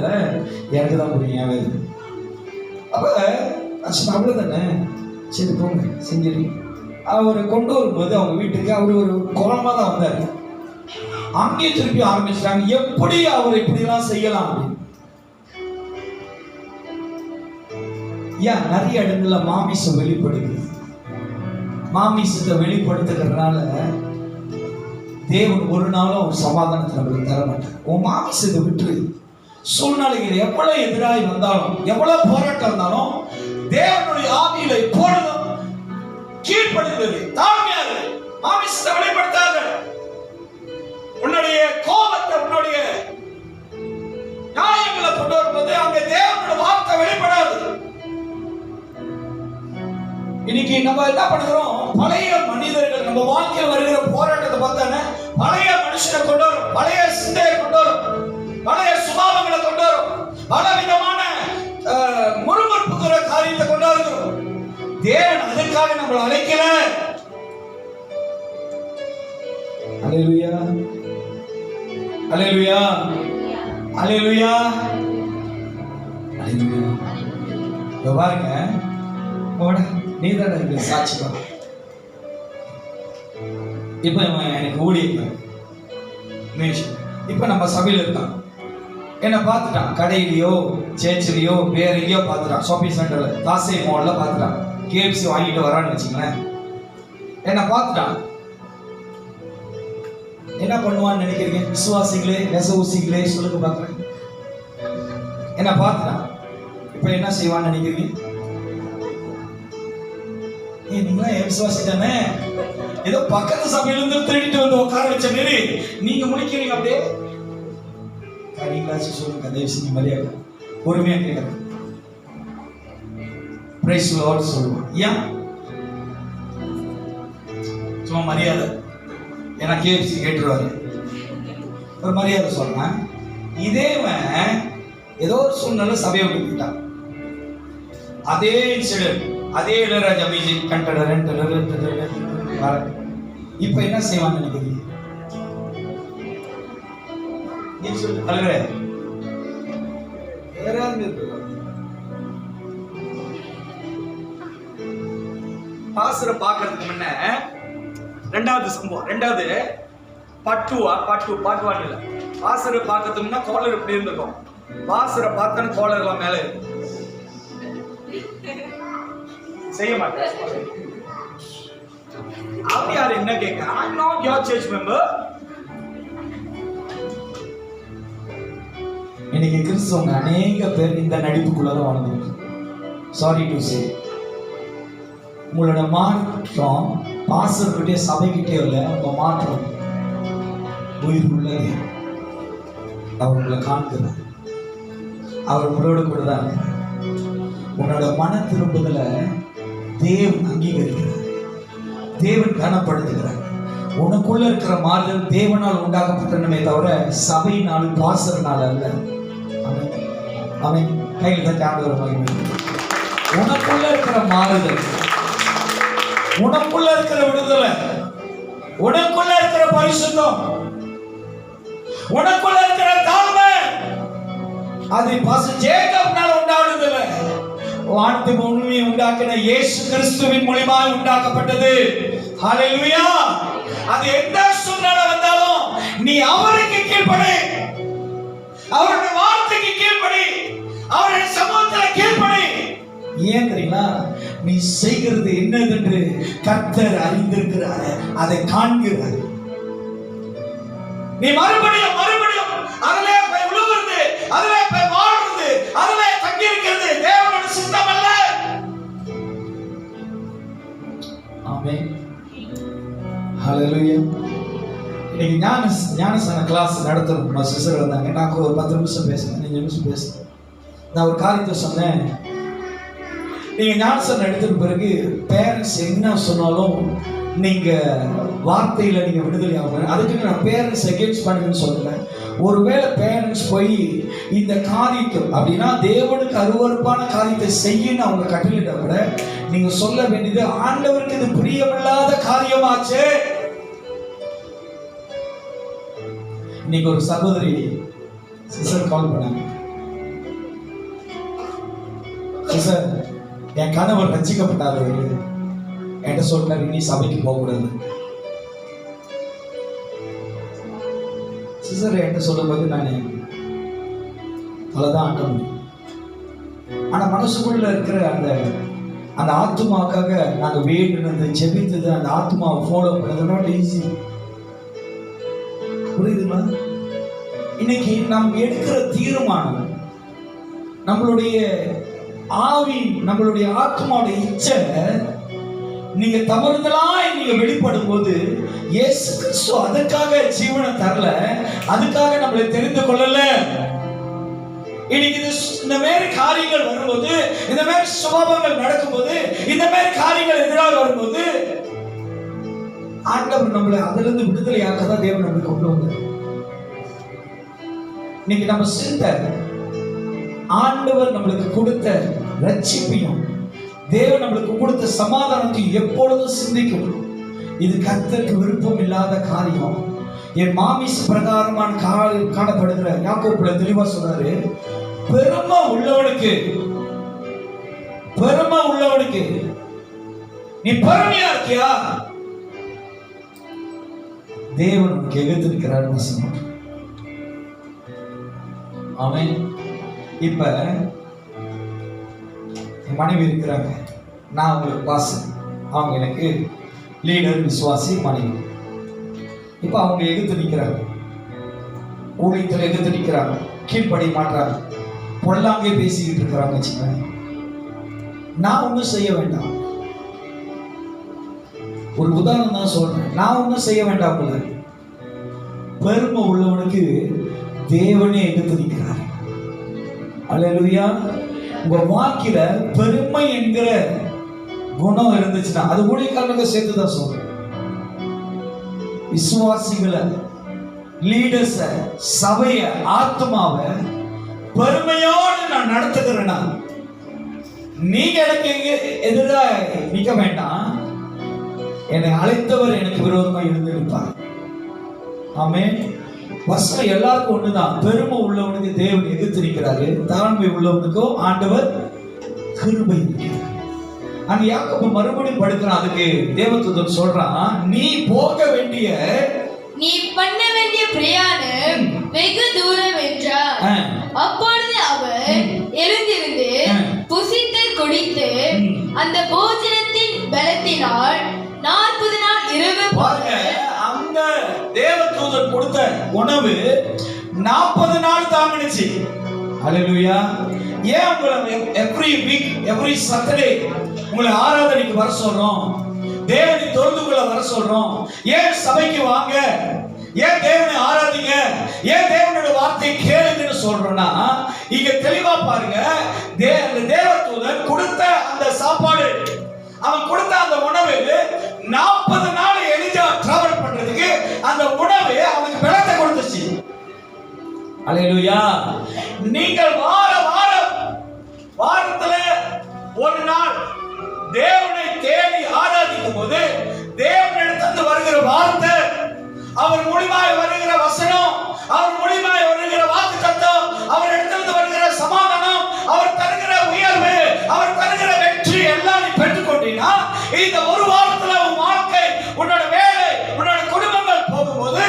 எனக்கு தான் புரியும் என் வேறு. அப்ப அவ்வளவுதானே, சரி போங்க செஞ்சிரு. அவரை கொண்டு வரும்போது அவங்க வீட்டுக்கு அவர் ஒரு கோலமா தான் வந்தாரு. அங்கேயே திருப்பி ஆரம்பிச்சிட்டாங்க, எப்படி அவர் இப்படிலாம் செய்யலாம் அப்படின்னு. ஏன் நிறைய இடங்கள்ல மாமிசம் வெளிப்படுது. மாமிசத்தை வெளிப்படுத்துகிறதுனால தேவன் ஒரு நாளும் ஒரு சமாதானத்தை நம்மளுக்கு தர மாட்டார். உன் மாமிசத்தை விட்டு சூழ்நிலைகள் எவ்வளவு எதிராய் வந்தாலும், எவ்வளவு போராட்டம் வந்தாலும், தேவனுடைய ஆவியில இப்பொழுதும் கீழ்ப்படுகிறது. தாழ்மையாக மாமிசத்தை வெளிப்படுத்தாத, உன்னுடைய கோபத்தை, உன்னுடைய நியாயங்களை கொண்டு வரும்போது அங்க தேவனுடைய வார்த்தை வெளிப்படாது. இன்னைக்கு நம்ம என்ன பண்ணுகிறோம்? பழைய மனிதர்கள் நம்ம வாழ்க்கையில் வருகிற போராட்டத்தை பார்த்தானே, பழைய மனுஷனை கொண்டு வரும், பழைய சிந்தையை கொண்டு வரும், பழைய சுபாவங்களை கொண்டு வரும், பல விதமான முறுமுறுப்புக்கிற காரியத்தை கொண்டு வருகிறோம். தேவன் அதுக்காக நம்மளை அழைக்கல. அல்லேலூயா, அல்லேலூயா, அல்லேலூயா, அல்லேலூயா. பாருங்க, நீதான் எனக்கு சாட்சி தான். இப்ப எனக்கு ஊழியர் இப்ப நம்ம சபையில இருக்கான், என்ன பார்த்துட்டான், கடையிலையோ சேர்ச்சிலையோ வேற எங்கேயோ பார்த்துட்டான், ஷாப்பிங் சென்டர்ல தாசை மால்ல பார்த்துட்டான், கேஎஃப்சி வாங்கிட்டு வரான்னு வச்சுங்களேன், என்ன பார்த்துட்டான். என்ன பண்ணுவான்னு நினைக்கிறீங்க? விசுவாசிகளே, நெசவுசிகளே சொல்லுங்க பார்க்குறேன். என்ன பார்த்துட்டான், இப்ப என்ன செய்வான்னு நினைக்கிறீங்க? நீங்களா என் விசுவாசி தானே, ஏதோ பக்கத்து சபையில இருந்து திருடிட்டு வந்து உட்கார வச்ச மாரி நீங்க முடிக்கிறீங்க. அப்படியே நீங்களாச்சும் சொல்லுங்க, தயவு செஞ்சு மரியாதை பொறுமையா கேட்க பிரைஸ் லார்ட் சொல்லுவோம். ஏன் சும்மா மரியாதை? ஏன்னா கேஎஃப்சி கேட்டுருவாரு, ஒரு மரியாதை சொல்றேன். இதேவன் ஏதோ ஒரு சூழ்நிலை சபையை விட்டுட்டான், அதே இன்சிடென்ட், அதே இளையராஜா மியூசிக் இப்ப என்ன செய்வான்னு நினைக்கிறீங்க? நீ சொல்லு அழுகிற பாசுரை பாக்குறதுக்கு முன்ன ரெண்டாவது சம்பவம், ரெண்டாவது பாட்டுவான்னு இல்லை, பாசுரை பார்க்கறதுக்கு முன்ன கோலர் இப்படி இருந்திருக்கும், பாசுரை பார்த்தோன்னு கோலர் எல்லாம் மேல இருக்கும். செய்ய மாட்டேன். அப்படி யாரு என்ன கேட்க? I'm not your church member. இன்னைக்கு கிறிஸ்தவங்க அநேக பேர் இந்த நடிப்புக்குள்ளதான் வாழ்ந்துருக்கு. சாரி டு சே, உங்களோட மாற்றம் பாஸ்டர்கிட்டே சபைக்கிட்டே இல்லை, உங்க மாற்றம் உயிர் உள்ளது. அவர் உங்களை காண்கிறார், அவர் உங்களோட கூட தான். உன்னோட மன திரும்புதல தேவன் அங்கீகரிக்கிறார், தேவன் கனப்படுத்துகிறார். உனக்குள்ள இருக்கிற மாறுதல் தேவனால் உண்டாக்கப்பட்டனமே தவிர சபையினாலும் பாசர்னால அல்ல. அவன் கையில் தான் ஆண்டவர் மகிமை. உனக்குள்ள இருக்கிற மாறுதல், உனக்குள்ள இருக்கிற விடுதலை, உனக்குள்ள இருக்கிற பரிசுத்தம், உனக்குள்ள இருக்கிற தாழ்மை, அது பாஸ்டர் ஜேக்கப்னால உண்டானதில்லை, வானத்தை பூமியை உண்டாக்கின இயேசு கிறிஸ்துவின் மூலமாக உண்டாக்கப்பட்டது. ஹல்லேலூயா. அது எந்த சூழ்நிலை வந்தாலும் நீ அவருக்கு கீழ்ப்படி, அவருடைய வார்த்தைக்கு கீழ்ப்படி, அவருடைய சமூகத்தில் கீழ்ப்படி. ஏன் தெரியுமா? நீ செய்கிறது என்னதென்று கர்த்தர் அறிந்திருக்கிறார், அதை காண்கிறார். நீ மறுபடியும் அதிலே போய் விழுவது, அதிலே போய் வாழ்வது, அதிலே தங்கி இருக்கிறது தேவனுடைய சித்தம் அல்ல. ஆமென். ஹல்லேலூயா. இன்னைக்கு ஞானஸ்நான கிளாஸ் நடத்துறோம். சிஸ்டர் வந்தாங்க, நான் ஒரு 10 நிமிஷம் பேசுறேன், 5 நிமிஷம் பேசுறேன். நான் ஒரு காரியத்தை சொன்னேன். நீங்க ஞானஸ்நானம் எடுத்த பிறகு பேரண்ட்ஸ் என்ன சொன்னாலும் நீங்க வார்த்தையில நீங்க விடுதலை ஆகணும். அதுக்கு நான் பேரண்ட்ஸ் அகேன்ஸ்ட் பண்ணுங்கன்னு சொல்லல. ஒருவேளை பேரண்ட்ஸ் போய் இந்த காரியத்தை அப்படின்னா தேவனுக்கு அருவருப்பான காரியத்தை செய்யன்னு அவங்க கட்டளையிட்ட கூட நீங்க சொல்ல வேண்டியது, ஆண்டவருக்கு இது பிரியமில்லாத காரியமாச்சு. இன்னைக்கு ஒரு சகோதரி சிஸ்டர் கால் பண்ணாங்க, சிஸ்டர் என் கணவர் ரட்சிக்கப்பட்டாரு, என்கிட்ட சொல்றாரு இனி சபைக்கு போக கூடாது. சிஸ்டர் என்கிட்ட சொல்லும்போது நான் அவ்வளவுதான் ஆட்ட முடியும். ஆனா மனசுக்குள்ள இருக்கிற அந்த ஆத்மாவுக்காக நாங்க வேண்டுனது, ஜெபித்தது, அந்த ஆத்மாவை ஃபாலோ பண்ணது நாட் ஈஸி. புரியுதுங்களா? இன்னைக்கு நாம் எடுக்கிற தீர்மானம், நம்மளுடைய ஆவி, நம்மளுடைய ஆத்மாவுடைய இச்சை நீங்க தவறுதலாய் நீங்க வெளிப்படும் போது இயேசு கிறிஸ்து அதுக்காக ஜீவனை தரல, அதுக்காக நம்மளை தெரிந்து கொள்ளல. இன்னைக்கு இந்த மாதிரி காரியங்கள் வரும்போது, இந்த மாதிரி சுபாவங்கள் நடக்கும்போது, இந்த மாதிரி காரியங்கள் எதிராக வரும்போது ஆண்டவர் நம்மளை அதிலிருந்து விடுதலையாக்க தான் தேவன் நம்மளை கொண்டு வந்தார். இன்னைக்கு நம்ம சிந்தை ஆண்டவர் நம்மளுக்கு கொடுத்த ரட்சிப்பையும் தேவன் நம்மளுக்கு கொடுத்த சமாதானத்தையும் எப்பொழுதும் சிந்திக்கணும். இது கர்த்தருக்கு விருப்பம் இல்லாத காரியம். என் மாமிச பிரகாரமான காணப்படுகிற யாக்கோபுல தெளிவா சொல்றாரு, பெருமை உள்ளவனுக்கு நீ பெருமையா இருக்கியா, தேவன் உனக்கு எதிர்த்து நிற்கிறார். ஆமென். இப்ப என் மனைவி இருக்கிறாங்க, நான் அவங்களுக்கு வாசன், அவங்க எனக்கு லீடர், விசுவாசி, மனைவி. இப்ப அவங்க எதிர்த்து நிற்கிறாங்க, ஊழியத்தில் எதிர்த்து நிற்கிறாங்க, கீழ்ப்படி மாட்டாங்க, பொல்லாங்கே பேசிக்கிட்டு இருக்கிறாங்க வச்சுக்கோங்க. நான் ஒன்றும் செய்ய வேண்டாம். ஒரு உதாரணம் தான் சொல்றேன், நான் ஒன்றும் செய்ய வேண்டாம். பெருமை உள்ளவனுக்கு தேவனே எதிர்த்து நிற்கிறார். அல்லேலூயா. உங்க வாழ்க்கையில பெருமை என்கிற குணம் இருந்துச்சுன்னா, அது ஊழியக்காரனுக்கு சேர்த்து தான் சொல்றேன். விசுவாசிகளை, லீடர்ஸ, சபைய, ஆத்மாவை பெருமையோடு நான் நடத்துகிறேன்னா நீங்க எனக்கு எதிராக நிற்க வேண்டாம். என்னை அழைத்தவர் எனக்கு விரோதமாக இருந்து நிற்பார். ஆமென். வசனம் எல்லாருக்கும் ஒண்ணுதான். பெருமை உள்ளவனுக்கு தேவன் எதிர்த்து நிற்கிறாரு, தாழ்மை உள்ளவனுக்கோ ஆண்டவர் கிருபை இருக்கிறார். அங்க யாக்கோபு மறுபடியும் படுக்கிறான். அதுக்கு தேவதூதன் சொல்றான், நீ போக வேண்டிய, நீ பண்ண வேண்டிய பிரயாணம் வெகு தூரம் என்றார். அப்பொழுது அவர் எழுந்திருந்து புசித்து குடித்து அந்த போஜனத்தின் பலத்தினால் 40 நாள் இரவு அந்த தேவதூதன் கொடுத்த உணவு 40 நாள் தாங்கிடுச்சு. அல்லேலூயா. ஏன் உங்களை எவ்ரி வீக், எவ்ரி சாட்டர்டே உங்களை ஆராதனைக்கு வர சொல்றோம், தேவனை தொழுதுக்குள்ள வர சொல்றோம்? ஏன் சபைக்கு வாங்க, ஏன் தேவனை ஆராதிங்க, ஏன் தேவனுடைய வார்த்தையை கேளுங்கன்னு சொல்றோம்னா, இங்க தெளிவா பாருங்க. தேவதூதன் கொடுத்த அந்த சாப்பாடு, அவன் கொடுத்த அந்த உணவு 40 நாள் எலிஜா டிராவல் பண்றதுக்கு அந்த உணவு அவனுக்கு பலத்தை கொடுத்துச்சு. அல்லேலூயா. நீங்கள் வாரத்துல ஒரு நாள் தேவனை தேடி ஆராதிக்கும் போது தேவனிடத்திலிருந்து வருகிற வார்த்தை, அவர் மூலமாய் வருகிற வசனம், அவர் மூலமாய் வருகிற வாக்குத்தத்தம், அவர் இடத்திலிருந்து வருகிற சமாதானம், அவர் தருகிற உயர்வு, அவர் தருகிற வெற்றி எல்லாம் நீ பெற்றுக்கொண்டீங்கன்னா, இந்த ஒரு வாரத்துல உன் வாழ்க்கை, உன்னோட வேலை, உன்னோட குடும்பங்கள் போகும்போது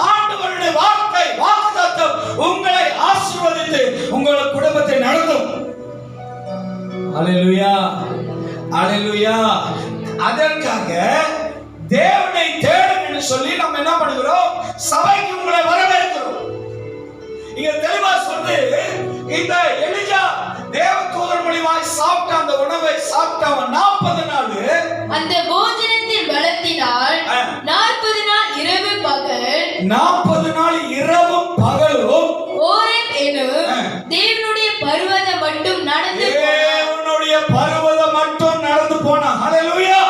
ஆண்டவருடைய வார்த்தை, வாக்குத்தத்தம் உங்களை ஆசீர்வதித்து உங்கள் குடும்பத்தை நடத்தும். அல்லேலூயா, அல்லேலூயா. அதற்காக தேவனை தேடுன்னு சொல்லி நம்ம என்ன பண்ணுகிறோம்? சபைக்கு உங்களை வரவேற்கிறோம். இங்க தெளிவா சொல்லு, இந்த எலிஜா தேவதூதன் மூலமாய் சாப்பிட்ட அந்த உணவை சாப்பிட்டவன் 40 நாள் அந்த போஜனத்தின் பலத்தினால் 40 நாள் இரவு பகல், 40 நாள் இரவும் பகலும் ஓரேப் எனும் தேவனுடைய பர்வதம் மட்டும் நடந்து போனான். தேவனுடைய பர்வதம் மட்டும் நடந்து போனான். ஹல்லேலூயா.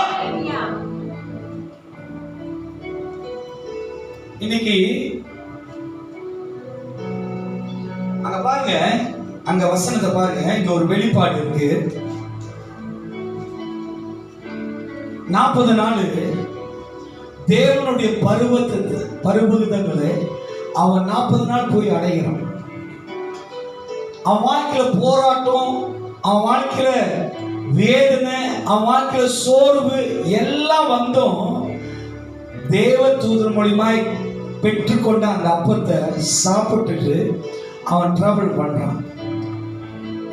இன்னைக்கு அங்க பாருங்க, அங்க வசனத்தை பாருங்க, இங்க ஒரு வெளிப்பாடு இருக்கு. 40 நாள் தேவனுடைய பருவதங்களை அவன் 40 நாள் போய் அடைகிறான். அவன் வாழ்க்கையில போராட்டம், அவன் வாழ்க்கையில வேதனை, அவன் வாழ்க்கையில சோர்வு எல்லாம் வந்தும் தேவதூதன் மூலமாய் பெற்றுக்கொண்ட அந்த அப்பத்தை சாப்பிட்டுட்டு அவன் டிராவல் பண்றான்.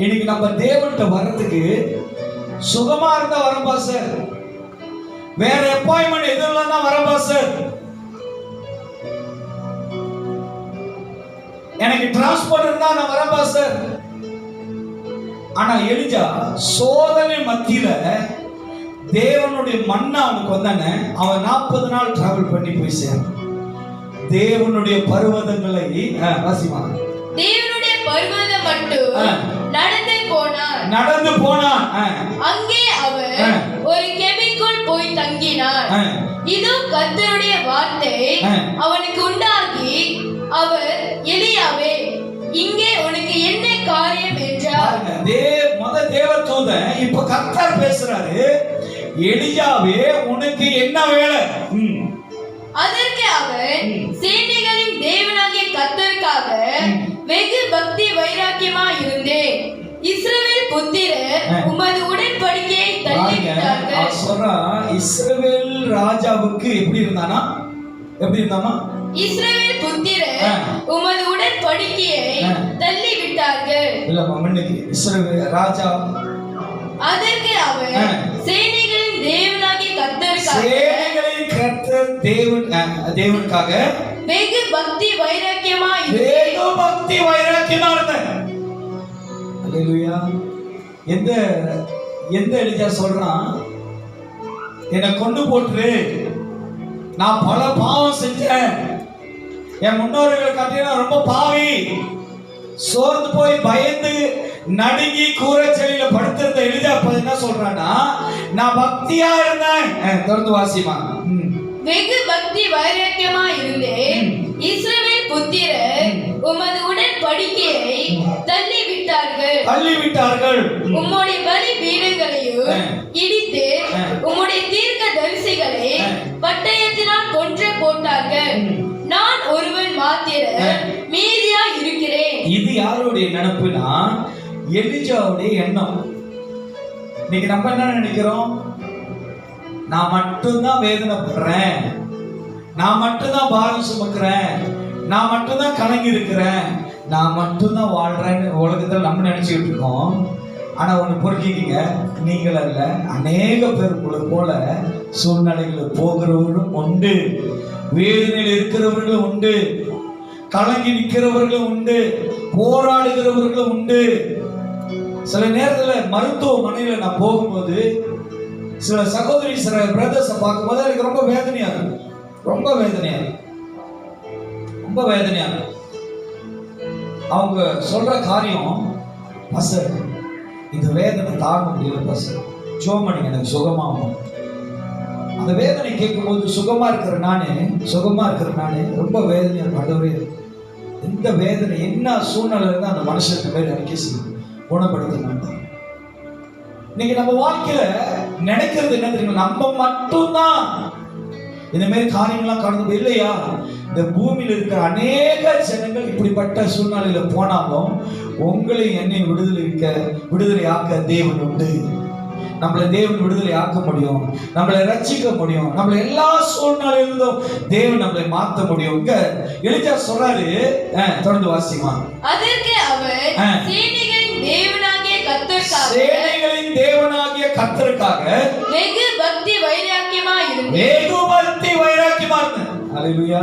இன்னைக்கு நம்ம தேவன்கிட்ட வர்றதுக்கு சுகமா இருந்தா வரம்பா சார், வேற அப்பாயின்மெண்ட் எதுவும் இல்லைன்னா வரம்பா சார். எனக்கு டிரான்ஸ்போர்ட் இருந்தா நான் வரேன் பாஸ்டர். ஆனா எலிஜா சோதனை மத்தியில தேவனுடைய மன்னா அவனுக்கு வந்தானே, அவன் 40 நாள் டிராவல் பண்ணி போய் சேரும். தேவனுடைய பர்வதங்களை வாசிவான், தேவனுடைய பர்வதம் மட்டும் நடந்து போனான். அங்கே அவன் ஒரு கெபிக்குள் போய் தங்கினான். இதோ கர்த்தருடைய வார்த்தை அவனுக்கு உண்டாகி, அவர் எலியாவே, இங்கே உனக்கு என்ன காரியம் என்றார். தேவதூதன் இப்ப கர்த்தர் பேசுறாரு, எலியாவே உனக்கு என்ன வேலை? அதற்கு அவன், சேனைகளின் தேவனாகிய கர்த்தருக்காக வெகு பக்தி வைராக்கியமாய் இருந்தேன். இஸ்ரவேல் புத்திரர் உமது உடன்படிக்கையை தள்ளிவிட்டார்கள். இஸ்ரவேல் ராஜாவுக்கு எப்படி இருந்தானா? இஸ்ரவேல் புத்திரர் உமது உடன்படிக்கையை தள்ளிவிட்டார்கள். இல்ல மன்னிக்கு, இஸ்ரவேல் ராஜா. அதற்கு அவன், சேனைகளின் தேவனாகிய கர்த்தருக்காக தேவனுக்காக வெகு பக்தி வைராக்கியமாய் இருந்தேன். அல்லேலூயா. எந்த எலிஜா சொல்றான், என்னை கொண்டு போட்டுரு, நான் பல பாவம் செஞ்சேன், என் முன்னோர்கள் காட்டினா ரொம்ப பாவி, சோர்ந்து போய் பயந்து நடுங்கி கூரைச்செடியில படுத்திருந்த எலிஜா என்ன சொல்றானா, நான் பக்தியா இருந்தேன். தொடர்ந்து வாசிமா. வெகு பக்தி வைராக்கியமாய் இருந்தேன். இஸ்ரவேல் புத்திரர் உமது உடன்படிக்கையை தள்ளிவிட்டார்கள். உம்முடைய பலி பீடங்களையும் இடித்து உம்முடைய தீர்க்க தரிசிகளை பட்டயத்தினால் கொன்று போட்டார்கள். நான் ஒருவன் மாத்திரம் மீதியா இருக்கிறேன். இது யாருடைய நினைப்புனா, எலிஜாவுடைய எண்ணம். இன்னைக்கு நம்ம என்ன நினைக்கிறோம்? நான் மட்டும்தான் வேதனைப்படுறேன், நான் மட்டும்தான் பாரம் சுமக்கிறேன், நான் மட்டும்தான் கலங்கி இருக்கிறேன், நான் மட்டும்தான் வாழ்றேன்னு உலகத்தில் நம்ம நினைச்சுக்கிட்டு இருக்கோம். ஆனா ஒண்ணு பொறுக்கிங்க, நீங்கள் அல்ல, அநேக பேர் போல சூழ்நிலைகள் போகிறவர்களும் உண்டு, வேதனையில் இருக்கிறவர்களும் உண்டு, கலங்கி நிற்கிறவர்களும் உண்டு, போராடுகிறவர்களும் உண்டு. சில நேரத்தில் மருத்துவமனையில் நான் போகும்போது சில சகோதரி சில பிரதர்ஸை பார்க்கும்போது எனக்கு ரொம்ப வேதனையா இருக்கு. அவங்க சொல்ற காரியம், பாஸ்டர் இந்த வேதனை தாங்க முடியல பாஸ்டர், ஜோமணி எனக்கு சுகமாகும். அந்த வேதனை கேட்கும்போது சுகமா இருக்கிற நானே ரொம்ப வேதனையா இருக்கும். ஆண்டவரே, இந்த வேதனை என்ன சூழ்நிலை இருந்தா அந்த மனுஷனுக்கு பேர் அறிக்கை செய்யும், குணப்படுத்த மாட்டாங்க. இன்னைக்கு நம்ம வாழ்க்கையில நினைக்கிறது என்ன தெரியுமா? நம்ம மட்டும்தான் இந்த மாதிரி காரியங்கள்லாம் கடந்து இல்லையா? இந்த பூமியில் இருக்கிற அநேக ஜனங்கள் இப்படிப்பட்ட சூழ்நிலையில போனாலும் உங்களை என்னை விடுதலை ஆக்க தேவன் உண்டு. நம்மளை தேவன் விடுதலை ஆக்க முடியும், நம்மளை ரட்சிக்க முடியும், நம்மளை எல்லா சூழ்நிலையிலும் தேவன் நம்மளை மாற்ற முடியும். இங்க எலிஜா சொல்றாரு, தொடர்ந்து வாசிமா. அதற்கு அவர், சேனைகளின் தேவனாகிய கர்த்தருக்காக வெகு பக்தி வைராக்கியமாய் இருந்தேன். அல்லேலூயா.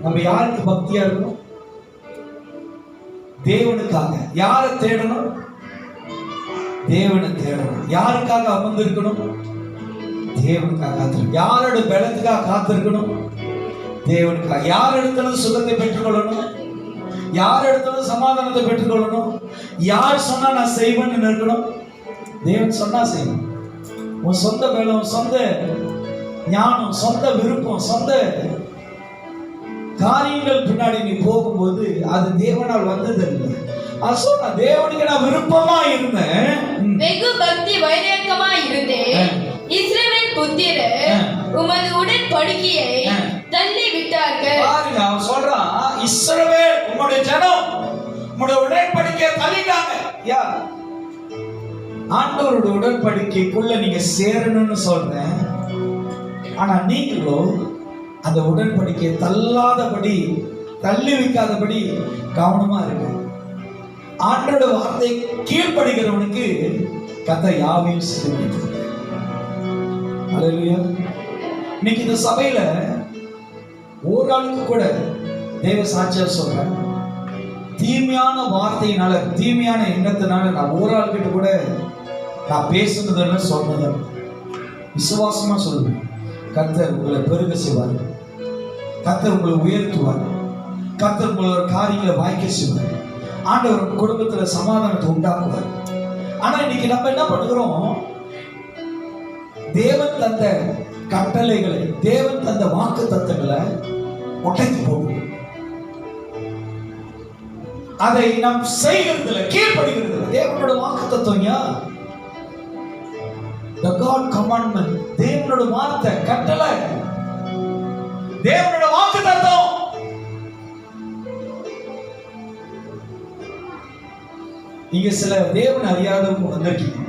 நம்ம யாருக்கு பக்தியா இருக்கணும்? தேவனுக்காக. யாரை தேடணும்? தேவனை தேடணும். யாருக்காக அமர்ந்திருக்கணும்? தேவனுக்காக காத்திருக்கணும். யாரோட பலத்துக்காக காத்திருக்கணும்? தேவனுக்காக. யார் இடத்துல சுகத்தை பெற்றுக்கொள்ளணும்? யார் இடத்துல சமாதானத்தை பெற்றுக்கொள்ளணும்? யார் சொன்னா நான் செய்வேன்னு இருக்கணும்? தேவன் சொன்னா செய்யணும். உன் சொந்த பலம், சொந்த ஞானம், சொந்த விருப்பம், சொந்த காரியங்கள் பின்னாடி நீ போகும்போது அது தேவனால் வந்தது இல்லை. நான் தேவனுக்கு நான் விருப்பமா இருந்தேன், வெகு பக்தி வைராக்கியமாய் இருந்தேன். இஸ்ரவேல் புத்திரர் உமது உடன்படிக்கையை தள்ளி விட்டார்கள். பாருங்க, அவன் சொல்றான், இஸ்ரவேல் உம்முடைய ஜனம் உம்முடைய உடன்படிக்கையை தள்ளிட்டாங்க. யா, ஆண்டவரோட உடன்படிக்கைக்குள்ள நீங்க சேரணும்னு சொல்றேன். ஆனா நீங்களோ அந்த உடன்படிக்கையை தள்ளாதபடி, தள்ளி வைக்காதபடி கவனமா இருக்கு. ஆண்டோட வார்த்தை கீழ்ப்படுகிறவனுக்கு கர்த்தர் யாவையும் செய்து. அல்லேலூயா. இன்னைக்கு இந்த சபையில ஒரு ஆளுக்கு கூட தேவ சாட்சியா சொல்றேன், தீமையான வார்த்தையினால, தீமையான எண்ணத்தினால நான் ஒரு ஆள் கிட்ட கூட நான் பேசுனதுன்னு சொன்னது விசுவாசமா சொல்லுவேன். கர்த்தர் உங்களை பெருக செய்வார், கர்த்தர் உங்களை உயர்த்துவார், கர்த்தர் உங்களோட காரியங்களை வாய்க்க செய்வார், ஆண்டவர் குடும்பத்துல சமாதானத்தை உண்டாக்குவார். ஆனா இன்னைக்கு நம்ம என்ன பண்ணுகிறோம், தேவன் தந்த கட்டளைகளை, தேவன் தந்த வாக்கு தத்தங்களை உடைத்து போடுவோம். அதை நாம் செய்கிறதுல, கீழ்ப்படுகிறதுல. தேவனோட வாக்கு தத்துவம், the God commandment, தேவனோட வார்த்தை, கட்டளை, தேவனோட வாக்கு தத்துவம். நீங்க சில தேவன் அறியாதவங்க வந்திருக்கீங்க,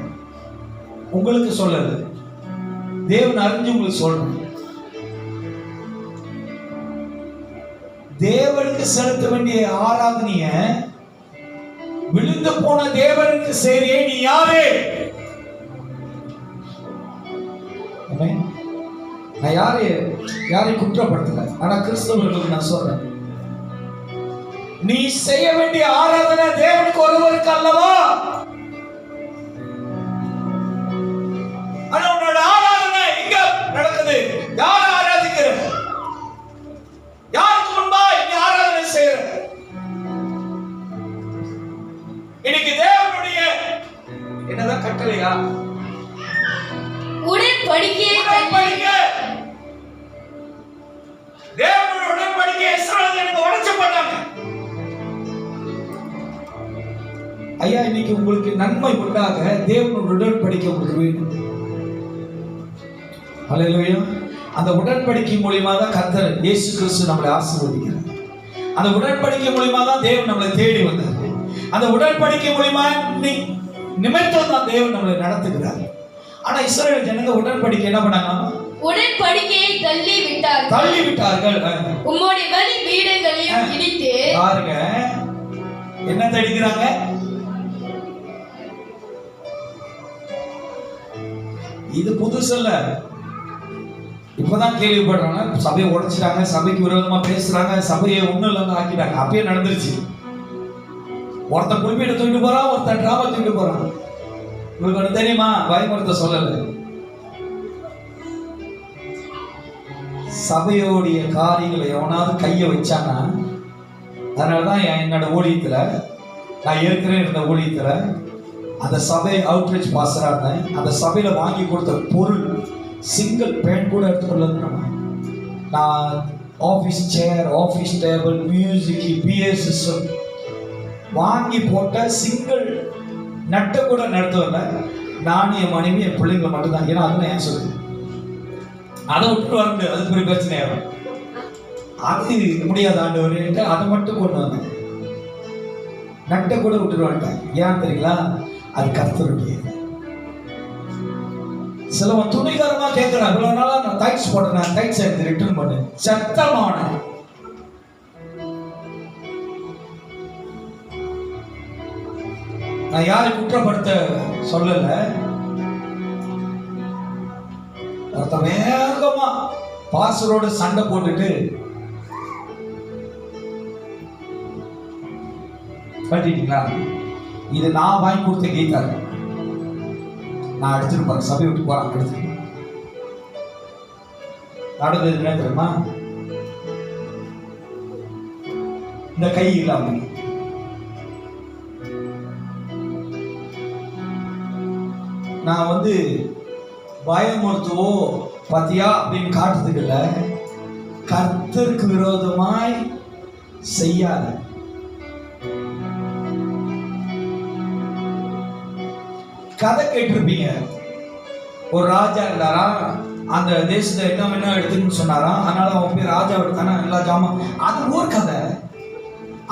உங்களுக்கு சொல்லல, தேவன் அறிஞ்சு உங்களுக்கு சொல்றேன். தேவனுக்கு செலுத்த வேண்டிய ஆராதனைய விழுந்து போன தேவனுக்கு செய்றியே நீ யாரு? நான் யாரை குற்றப்படுத்தல, ஆனா கிறிஸ்தவர்களுக்கு நான் சொல்றேன், நீ செய்ய வேண்டிய ஆராதனை தேவனுக்கு ஒருவருக்கு அல்லவா? ஆனா உன்னோட ஆராதனை எங்க நடக்குது? யாரை ஆராதிக்கிற? யாருக்கு முன்பா நீ ஆராதனை செய்யற? இன்னைக்கு தேவனுடைய என்னதான் கட்டளையா? உடன்படிக்கை, தேவனுடைய உடன்படிக்கை இஸ்ரவேலுக்கு உடைச்சப்பட்டாங்க. ஐயா, இன்னைக்கு உங்களுக்கு நன்மை உண்டாக தேவனுடைய உடன்படிக்கை உங்களுக்கு வேணும். ஹல்லேலூயா. அந்த உடன்படிக்கை மூலமா தான் கர்த்தர் இயேசு கிறிஸ்து நம்மளை ஆசீர்வதிக்கிறார். அந்த உடன்படிக்கை மூலமா தான் தேவன் நம்மளை தேடி வந்தார். அந்த உடன்படிக்கை மூலமா நிமித்தம் தான் தேவன் நம்மளை நடத்துகிறார். ஆனா இஸ்ரவேல் ஜனங்க உடன்படிக்கை என்ன பண்ணாங்க? உடன்படிக்கையை தள்ளி விட்டார்கள். உம்முடைய பலி பீடங்களையும் இடித்து, பாருங்க என்ன தடிக்கிறாங்க. இது புதுசு இல்ல, இப்பதான் கேள்விப்படுறாங்க. சபையை உடைச்சிட்டாங்க, சபைக்கு விரோதமா பேசுறாங்க, சபையை ஒண்ணும் இல்லைன்னு ஆக்கிட்டாங்க. அப்பயே நடந்துருச்சு. ஒருத்தன் குறிப்பிட்டு தூக்கிட்டு போறான், ஒருத்தன் டிராமா தூக்கிட்டு போறான். உங்களுக்கு ஒண்ணு தெரியுமா? பயமுறுத்த சொல்லல, சபையோடைய காரியங்களை எவனாவது கைய வச்சானா, அதனாலதான் என்னோட ஊழியத்துல, நான் ஏற்கனவே இருந்த ஊழியத்துல அந்த சபை அவுட்ரீச் பாஸ்டரா இருந்தேன். அந்த சபையில வாங்கி கொடுத்த பொருள் சிங்கிள் பேன் கூட எடுத்துக்கொள்ள, நான் office chair, office table, music, PA system வாங்கி போட்ட சிங்கிள் நட்டை கூட நடத்தவில்லை. நானும் என் மனைவி, என் பிள்ளைங்களை மட்டும்தான். ஏன்னா அதுன்னு ஏன் சொல்லுது, அதை விட்டு வர முடியாது, அது பெரிய பிரச்சனையாகும். அது முடியாத ஆண்டவர், அதை மட்டும் கொண்டு வந்தேன். நட்டை கூட விட்டுட்டு வந்துட்டேன். ஏன் தெரியுங்களா? அது கர்த்தருடைய. சிலவன் துணிகரமா கேட்கிறான், இவ்வளவு நாளா நான் டைட்ஸ் போட்டேன், டைட்ஸ் எடுத்து ரிட்டர்ன் பண்ணு. சத்தமான நான் யாரை குற்றப்படுத்த சொல்லல. ஒருத்தன் வேகமா பாஸ்டரோட சண்டை போட்டுட்டு கட்டிட்டீங்களா? இது நான் வாங்கி கொடுத்த கீதார், நான் அடிச்சுட்டு போறேன், சபை விட்டு போறேன். எடுத்துட்டு நடந்தது என்ன தெரியுமா? இந்த கை இல்லாம நான் வந்து பயமுறுத்துவோ பத்தியா அப்படின்னு காட்டுறதுக்கு இல்ல, கர்த்தருக்கு விரோதமாய் செய்யாத. கதை கேட்டிருப்பீங்க, ஒரு ராஜா இருந்தாரா, அந்த தேசத்தை என்ன எடுத்துன்னு சொன்னாராம், அதனால அவன் போய் ராஜா எடுத்தானா எல்லா ஜாமான். அது ஒரு கதை.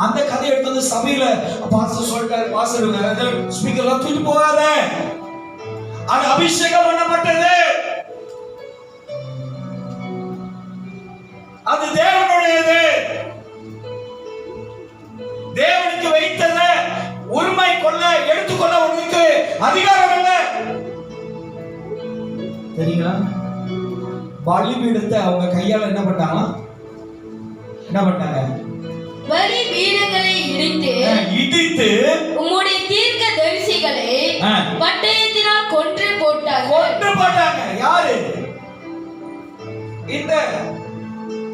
அந்த கதை எடுத்து வந்து சபையில பாஸ்டர் சொல்லிட்டாரு, பாஸ்டர் ஸ்பீக்கர்லாம் தூக்கி போகாத, அது அபிஷேகம் பண்ணப்பட்டது, அது தேவனுடையது, தேவனுக்கு வைத்தது உரிமை கொள்ள எடுத்துக்கொள்ள உனக்கு அதிகாரம் இல்லை. தெரியுங்களா? பலிபீடத்தை அவங்க கையால என்ன பண்ணாங்க? வீடுகளை இடித்து உம்முடைய தீர்க்க தரிசிகளை பட்டயத்தினால் கொன்று போட்டாங்க. யாரு இந்த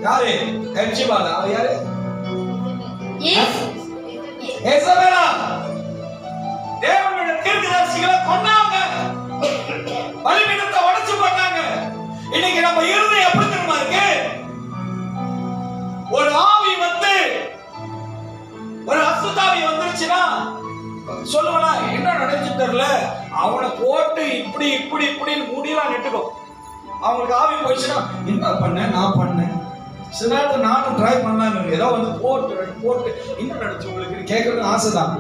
யாரு? எப்சிபாலா? அவ யாரு? எசபேலா. தேவனுடைய தீர்க்கதரிசிகளை கொன்னாங்க, பலிபீடத்தை உடைச்சு போட்டாங்க. இன்னைக்கு நம்ம இருதயம் எப்படி தெரியுமா இருக்கு? ஒரு ஆவி வந்து, ஒரு அசுத்தாவி வந்துருச்சுன்னா சொல்லுவனா என்ன நடந்துச்சு தெரியல, அவனை போட்டு இப்படி இப்படி இப்படின்னு முடியலாம் நெட்டுக்கும். அவங்களுக்கு ஆவி போயிடுச்சுன்னா என்ன பண்ண, நான் பண்ணேன், சில நேரத்தில் நானும் ட்ரை பண்ணலான்னு ஏதோ வந்து போட்டு என்ன நடந்துச்சு உங்களுக்கு கேட்கறதுன்னு ஆசைதான்.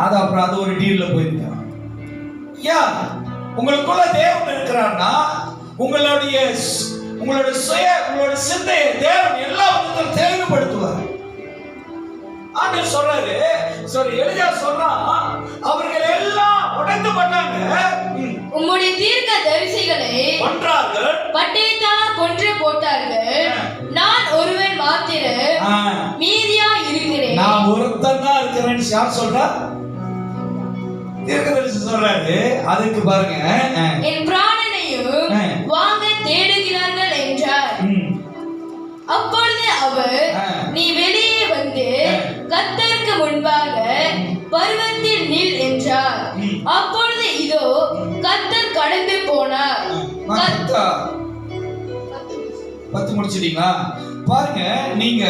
அது அப்புறம் அது ஒரு டீல்ல போயிருக்கேன். ஏன் உங்களுக்குள்ள தேவன் இருக்கிறான்னா உங்களுடைய சிந்தையை தேவன் எல்லா விதத்திலும் தெளிவுபடுத்துவார். ஆண்டவர் சொல்றாரு, எலியா சொல்றான், அவர்கள் எல்லாம் உடைந்து போட்டாங்க, உம்முடைய தீர்க்க தரிசிகளை கொன்றார்கள், பட்டயத்தால் கொன்று போட்டார்கள். நான் ஒருவன் மாத்திரம் மீதியா இருக்கிறேன். நான் ஒருத்தன் தான் இருக்கிறேன்னு யார் சொல்றா? தீர்க்கதரிசி சொல்றாரு. அதுக்கு பாருங்க, என் பிராணனையும் வாங்க தேடுகிறார்கள் என்றார். அப்பொழுது அவர், நீ வெளியே வந்து கர்த்தருக்கு முன்பாக பர்வத்தில் நில் என்றார். அப்பொழுது இதோ கர்த்தர் கடந்து போனார். பத்து முடிச்சிட்டீங்களா? பாருங்க, நீங்க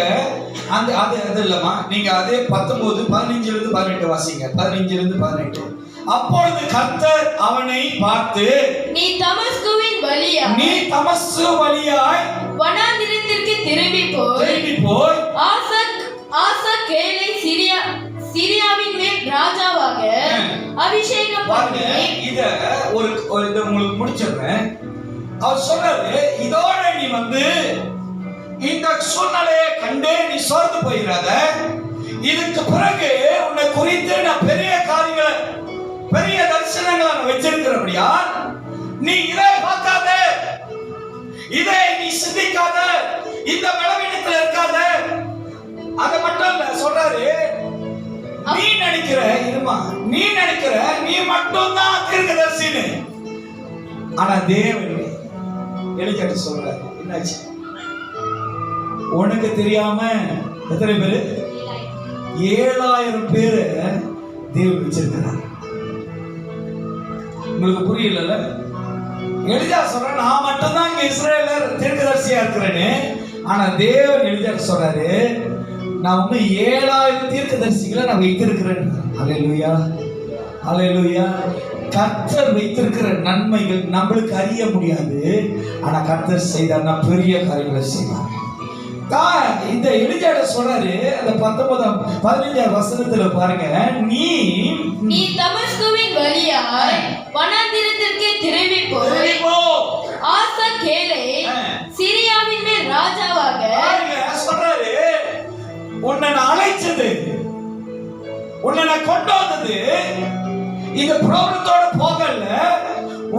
அந்த அது இல்லமா, நீங்க அதே 19 15 18 வாசிங்க. 15 18. அப்பொழுது கர்த்தர் அவனை பார்த்து, நீ தமஸ்கு வழியாய் வனாந்திரத்திற்கு திரும்பி போய் ஆசகேலை சிரியாவின் மேல் ராஜாவாக அபிஷேகம் பண்ணி. இத ஒரு உங்களுக்கு முடிச்சிடுறேன். அவர் சொல்றாரு, இதோட நீ வந்து இந்த சூழ்நிலையை கண்டே நீ சோர்ந்து போயிடாத. இதுக்கு பிறகு உன்னை குறித்து நான் பெரிய காரியங்களை, பெரிய தரிசனங்களை நான் வச்சிருக்கிறபடியா நீ இதை பார்க்காத, இதை நீ சிந்திக்காத, இந்த பலவீனத்துல இருக்காத. அது மட்டும் இல்ல சொல்றாரு, நீ நினைக்கிற நீ மட்டும் தான் தீர்க்கதரிசின்னு. ஆனா தேவன் எலியாட்ட சொல்றாரு, என்னாச்சு உனக்கு தெரியாம எத்தனை பேரு? 7000 பேரை தேவன் வச்சிருக்கிறார். உங்களுக்கு புரியல? எலியா சொல்ற, நான் மட்டும் தான் இங்க இஸ்ரவேலர் தீர்க்கதரிசியா இருக்கிறேன்னு. ஆனா தேவன் எலியா சொல்றாரு, நான் வந்து 7000 தீர்க்கதரிசிகளை நான் வைத்திருக்கிறேன். அல்லேலூயா, அல்லேலூயா. கர்த்தர் வைத்திருக்கிற நன்மைகள் நம்மளுக்கு அறிய முடியாது. ஆனா கர்த்தர் செய்தார்னா பெரிய காரியங்களை செய்வார். இந்த எலியாட சொல்றாரு, அந்த 15 வசனத்துல பாருங்க, நீ தமஸ்குவின் வழியாய் வனாந்திரத்திற்கு திரும்பி போய் ஆசகேலை சிரியாவின் மேல் ராஜாவாக. சொல்றாரு, உன்னை நான் அழைச்சது, உன்னை நான் கொண்டு வந்தது இந்த ப்ரோக்ராமத்தோட போகல.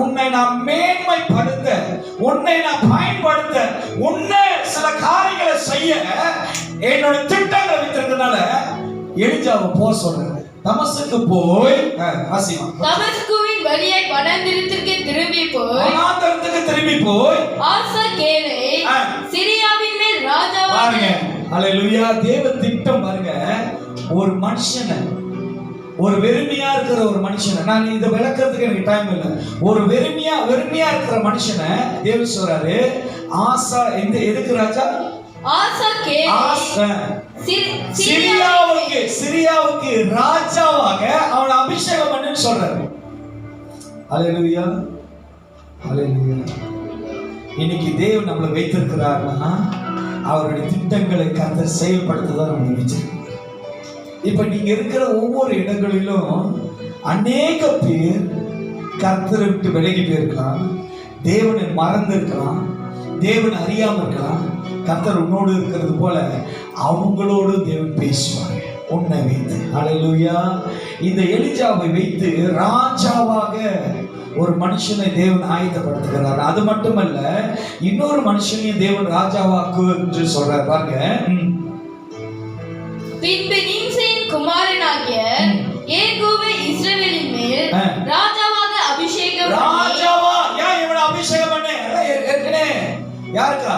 உன்னை நான் மேன்மைப்படுத்த, உன்னை நான் பயன்படுத்த, உன்னை சில காரியங்களை செய்ய என்னோட திட்டங்களை வைத்திருக்கிறதுனால எலியாவை போக சொல்றேன். தமஸ்குக்கு போய் தமஸ்குவின் வழியாய் வனாந்திரத்திற்கு திரும்பி போய் ஆசகேலை சிரியாவின் மேல் ராஜாவாக. பாருங்க, அல்லேலூயா. தேவ திட்டம் பாருங்க. ஒரு மனுஷனை, ஒரு வெறுமையா இருக்கிற ஒரு மனுஷனை, நான் இதை விளக்கிறதுக்கு எனக்கு டைம் இல்லை. ஒரு வெறுமையா இருக்கிற மனுஷனை தேவன் சொல்றாரு, ஆசா எதுக்கு ராஜா? சிரியாவுக்கு ராஜாவாக அவனை அபிஷேகம் பண்ணு சொல்றாரு. அல்லேலூயா, அல்லேலூயா. இன்னைக்கு தேவன் நம்மளை வைத்திருக்கிறார்னா அவருடைய திட்டங்களை கர்த்தர் செயல்படுத்ததான் நம்ம வச்சிருக்கோம். இப்ப நீங்க இருக்கிற ஒவ்வொரு இடங்களிலும் அநேக பேர் கர்த்தரை விட்டு விலகி போயிருக்கலாம், தேவனை மறந்து இருக்கலாம், தேவன் அறியாம இருக்கலாம். கர்த்தர் உன்னோடு இருக்கிறது போல அவங்களோடு தேவன் பேசுவார் உன்னை வைத்து. அல்லேலூயா. இந்த எலியாவை வைத்து ராஜாவாக ஒரு மனுஷனை தேவன் ஆயத்தப்படுத்துகிறார். அது மட்டுமல்ல, இன்னொரு மனுஷனையும் தேவன் ராஜாவாக்கு என்று சொல்றார். பாருங்க, பின்பு நிம்சையின் குமாரனாகிய ஏகூவை இஸ்ரவேலின் மேல் ராஜாவாக அபிஷேகம் பண்ணி ராஜாவா ஏன் இவனை அபிஷேகம் பண்ணு? ஏற்கனவே யாருக்கா?